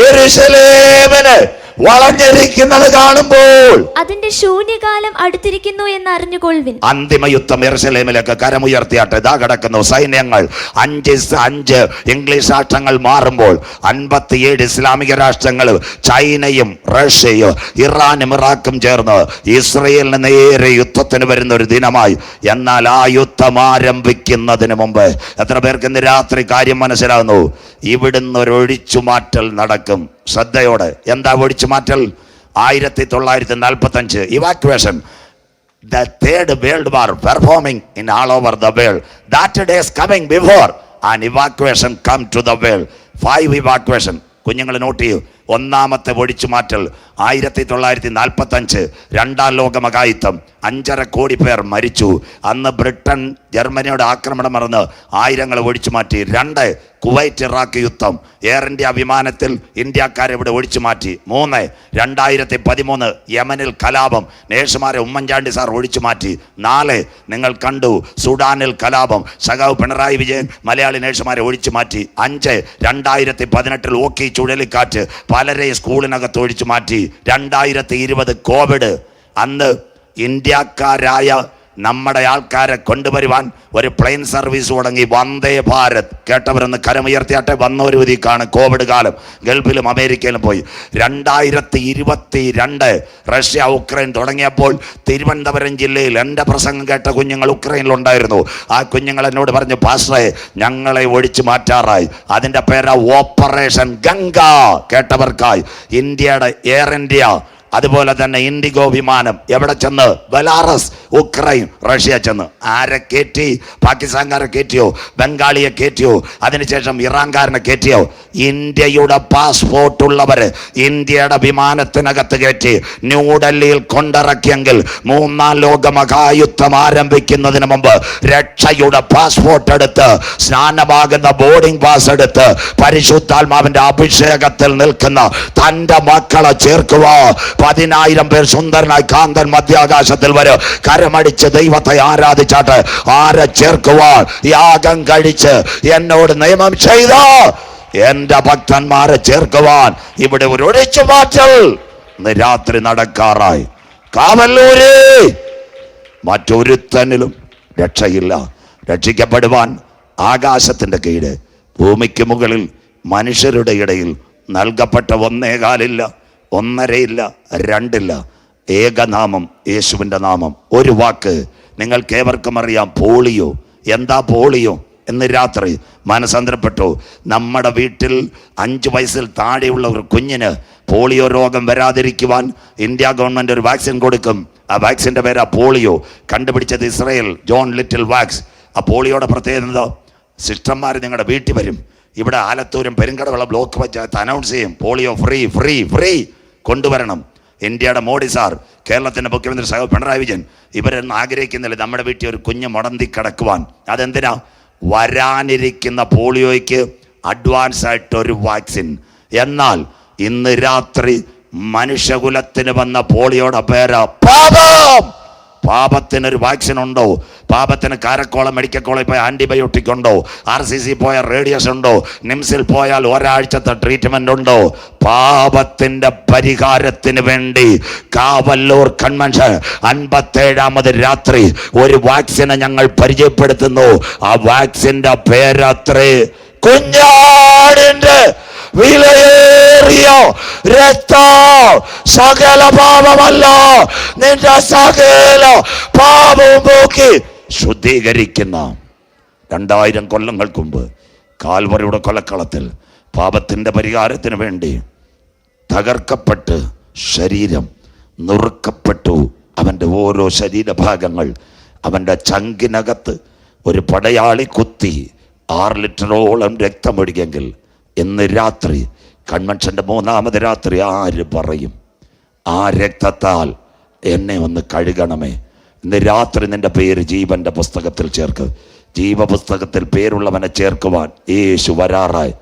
യെരൂശലേമിനെ വളഞ്ഞിരിക്കുന്നത് കാണുമ്പോൾ അതിന്റെ ശൂന്യകാലം അടുത്തിരിക്കുന്നു എന്ന് അറിഞ്ഞുകൊള്ളുവിൻ. അന്തിമ യുദ്ധം യെരൂശലേമിലേക്ക്. കരമുയർത്തിയാട്ടെ. ഇതാ കിടക്കുന്നു സൈന്യങ്ങൾ. 5 ഇംഗ്ലീഷ് രാഷ്ട്രങ്ങൾ മാറുമ്പോൾ 57 ഇസ്ലാമിക രാഷ്ട്രങ്ങൾ, ചൈനയും റഷ്യയും ഇറാനും ഇറാഖും ചേർന്ന് ഇസ്രയേലിന് നേരെ യുദ്ധത്തിന് വരുന്ന ഒരു ദിനമായി. എന്നാൽ ആ യുദ്ധം ആരംഭിക്കുന്നതിന് മുമ്പ് എത്ര പേർക്ക് ഇന്ന് രാത്രി കാര്യം മനസ്സിലാകുന്നു? ഇവിടുന്ന് ഒരു ഒഴിച്ചുമാറ്റൽ നടക്കും. ശ്രദ്ധയോടെ. എന്താ ഒഴിച്ചുമാറ്റൽ? 1945 evacuation. The third world war performing in all over the world. That day is coming before an evacuation come to the world. 5 evacuation. കുഞ്ഞുങ്ങൾ നോട്ട് ചെയ്യൂ. ഒന്നാമത്തെ ഒഴിച്ചുമാറ്റൽ 1945, രണ്ടാം ലോക മഹായുദ്ധം. 5.5 കോടി പേർ മരിച്ചു. അന്ന് ബ്രിട്ടൻ ജർമ്മനിയുടെ ആക്രമണം മറന്ന് ആയിരങ്ങൾ ഒഴിച്ചു മാറ്റി. 2 കുവൈറ്റ് ഇറാഖ് യുദ്ധം. എയർ ഇന്ത്യ വിമാനത്തിൽ ഇന്ത്യക്കാരെ ഇവിടെ ഒഴിച്ചു മാറ്റി. 3 2013 യമനിൽ കലാപം. നേഴ്സുമാരെ ഉമ്മൻചാണ്ടി സാർ ഒഴിച്ചു മാറ്റി. 4 നിങ്ങൾ കണ്ടു സുഡാനിൽ കലാപം. സഖാവ് പിണറായി വിജയൻ മലയാളി നേഴ്സുമാരെ ഒഴിച്ചു മാറ്റി. 5 2018 ഓക്കി ചുഴലിക്കാറ്റ് പലരെയും സ്കൂളിനകത്ത് ഒഴിച്ചു മാറ്റി. 2020 കോവിഡ്. അന്ന് ഇന്ത്യക്കാരായ നമ്മുടെ ആൾക്കാരെ കൊണ്ടുവരുവാൻ ഒരു പ്ലെയിൻ സർവീസ് തുടങ്ങി, വന്ദേ ഭാരത്. കേട്ടവരെന്ന് കരമുയർത്തിയാട്ടെ. വന്നൊരു വിധിക്കാണ് കോവിഡ് കാലം. ഗൾഫിലും അമേരിക്കയിലും പോയി. 2022 റഷ്യ ഉക്രൈൻ തുടങ്ങിയപ്പോൾ തിരുവനന്തപുരം ജില്ലയിൽ എൻ്റെ പ്രസംഗം കേട്ട കുഞ്ഞുങ്ങൾ ഉക്രൈനിലുണ്ടായിരുന്നു. ആ കുഞ്ഞുങ്ങൾ എന്നോട് പറഞ്ഞു, പാസ്റ്ററെ ഞങ്ങളെ ഒഴിച്ചു മാറ്റാറായി. അതിൻ്റെ പേരാ ഓപ്പറേഷൻ ഗംഗ. കേട്ടവർക്കായി. ഇന്ത്യയുടെ എയർ ഇന്ത്യ, അതുപോലെ തന്നെ ഇൻഡിഗോ വിമാനം എവിടെ ചെന്ന്? ബെലാറസ്, ഉക്രൈൻ, റഷ്യ ചെന്ന്. ആരെ കയറ്റി? പാകിസ്ഥാൻകാരെ കയറ്റിയോ? ബംഗാളിയെ കയറ്റിയോ? അതിനുശേഷം ഇറാൻകാരനെ കയറ്റിയോ? ഇന്ത്യയുടെ പാസ്പോർട്ട് ഉള്ളവര് ഇന്ത്യയുടെ വിമാനത്തിനകത്ത് കയറ്റി ന്യൂഡൽഹിയിൽ കൊണ്ടിറക്കിയെങ്കിൽ 3ാം ലോക മഹായുദ്ധം ആരംഭിക്കുന്നതിന് മുമ്പ് രക്ഷയുടെ പാസ്പോർട്ട് എടുത്ത്, സ്നാനമാകുന്ന ബോർഡിംഗ് പാസ് എടുത്ത്, പരിശുദ്ധാത്മാവിന്റെ അഭിഷേകത്തിൽ നിൽക്കുന്ന തന്റെ മക്കളെ ചേർക്കുക. 10,000 പേർ സുന്ദരനായി കാന്തൻ മധ്യാകാശത്തിൽ വരും. കരമടിച്ച് ദൈവത്തെ ആരാധിച്ചാട്ട് ആരെ ചേർക്കുവാൻ? യാഗം കഴിച്ച് എന്നോട് നിയമം ചെയ്ത എന്റെ ഭക്തന്മാരെ ചേർക്കുവാൻ ഇവിടെ ഒരു ഒഴിച്ചു മാറ്റൽ ഇന്ന് രാത്രി നടക്കാറായി. കാവല്ലൂര് മറ്റൊരുത്തനിലും രക്ഷയില്ല. രക്ഷിക്കപ്പെടുവാൻ ആകാശത്തിന്റെ കീഴ് ഭൂമിക്ക് മുകളിൽ മനുഷ്യരുടെ ഇടയിൽ നൽകപ്പെട്ട 1 കാലില്ല, 1.5 2 ഏകനാമം, യേശുവിൻ്റെ നാമം. ഒരു വാക്ക് നിങ്ങൾക്ക് ഏവർക്കും അറിയാം, പോളിയോ. എന്താ പോളിയോ? എന്ന് രാത്രി മനസ്സന്തരപ്പെട്ടു. നമ്മുടെ വീട്ടിൽ 5 വയസ്സിൽ താഴെയുള്ള ഒരു കുഞ്ഞിന് പോളിയോ രോഗം വരാതിരിക്കുവാൻ ഇന്ത്യ ഗവൺമെൻറ് ഒരു വാക്സിൻ കൊടുക്കും. ആ വാക്സിൻ്റെ പേരാ പോളിയോ. കണ്ടുപിടിച്ചത് ഇസ്രയേൽ, ജോൺ ലിറ്റിൽ വാക്സ്. ആ പോളിയോയുടെ പ്രത്യേകത, സിസ്റ്റർമാർ നിങ്ങളുടെ വീട്ടിൽ വരും. ഇവിടെ ആലത്തൂരും പെരുങ്കടവിള ബ്ലോക്ക് പഞ്ചായത്ത് അനൗൺസ് ചെയ്യും, പോളിയോ ഫ്രീ ഫ്രീ ഫ്രീ കൊണ്ടുവരണം. ഇന്ത്യയുടെ മോഡി സാർ, കേരളത്തിൻ്റെ മുഖ്യമന്ത്രി സഖാവ് പിണറായി വിജയൻ, ഇവരൊന്നും ആഗ്രഹിക്കുന്നില്ല നമ്മുടെ വീട്ടിൽ ഒരു കുഞ്ഞ് മുടന്തി കിടക്കുവാൻ. അതെന്തിനാ? വരാനിരിക്കുന്ന പോളിയോയ്ക്ക് അഡ്വാൻസ് ആയിട്ടൊരു വാക്സിൻ. എന്നാൽ ഇന്ന് രാത്രി മനുഷ്യകുലത്തിന് വന്ന പോളിയോയുടെ പേരാ പാപം. പാപത്തിനൊരു വാക്സിൻ ഉണ്ടോ? പാപത്തിന് കാരക്കോളം മെഡിക്കൽ കോളേജിൽ പോയ ആൻറ്റിബയോട്ടിക് ഉണ്ടോ? RCC പോയാൽ റേഡിയേഷൻ ഉണ്ടോ? നിംസിൽ പോയാൽ ഒരാഴ്ചത്തെ ട്രീറ്റ്മെൻ്റ് ഉണ്ടോ? പാപത്തിൻ്റെ പരിഹാരത്തിന് വേണ്ടി കാവല്ലൂർ കൺവെൻഷൻ 57ാമത് രാത്രി ഒരു വാക്സിനെ ഞങ്ങൾ പരിചയപ്പെടുത്തുന്നു. ആ വാക്സിൻ്റെ പേരത്രേ കുഞ്ഞാടിൻ്റെ വിലയേറിയ രക്തം. സകല പാപമല്ല, നിന്റെ സകല പാപവും പോക്കി ശുദ്ധീകരിക്കുന്ന 2000 കൊല്ലങ്ങൾക്ക് മുമ്പ് കാൽവറിയുടെ കൊലക്കളത്തിൽ പാപത്തിൻ്റെ പരിഹാരത്തിന് വേണ്ടി തകർക്കപ്പെട്ട് ശരീരം നുറുക്കപ്പെട്ടു. അവൻ്റെ ഓരോ ശരീരഭാഗങ്ങൾ അവൻ്റെ ചങ്കിനകത്ത് ഒരു പടയാളി കുത്തി 6 ലിറ്ററോളം രക്തമൊഴുകിയെങ്കിൽ ഇന്ന് രാത്രി കൺവെൻഷൻ്റെ 3ാമത് രാത്രി ആര് പറയും, ആ രക്തത്താൽ എന്നെ ഒന്ന് കഴുകണമേ? ഇന്ന് രാത്രി നിന്റെ പേര് ജീവന്റെ പുസ്തകത്തിൽ ചേർക്ക്. ജീവപുസ്തകത്തിൽ പേരുള്ളവനെ ചേർക്കുവാൻ യേശു വരാറായി.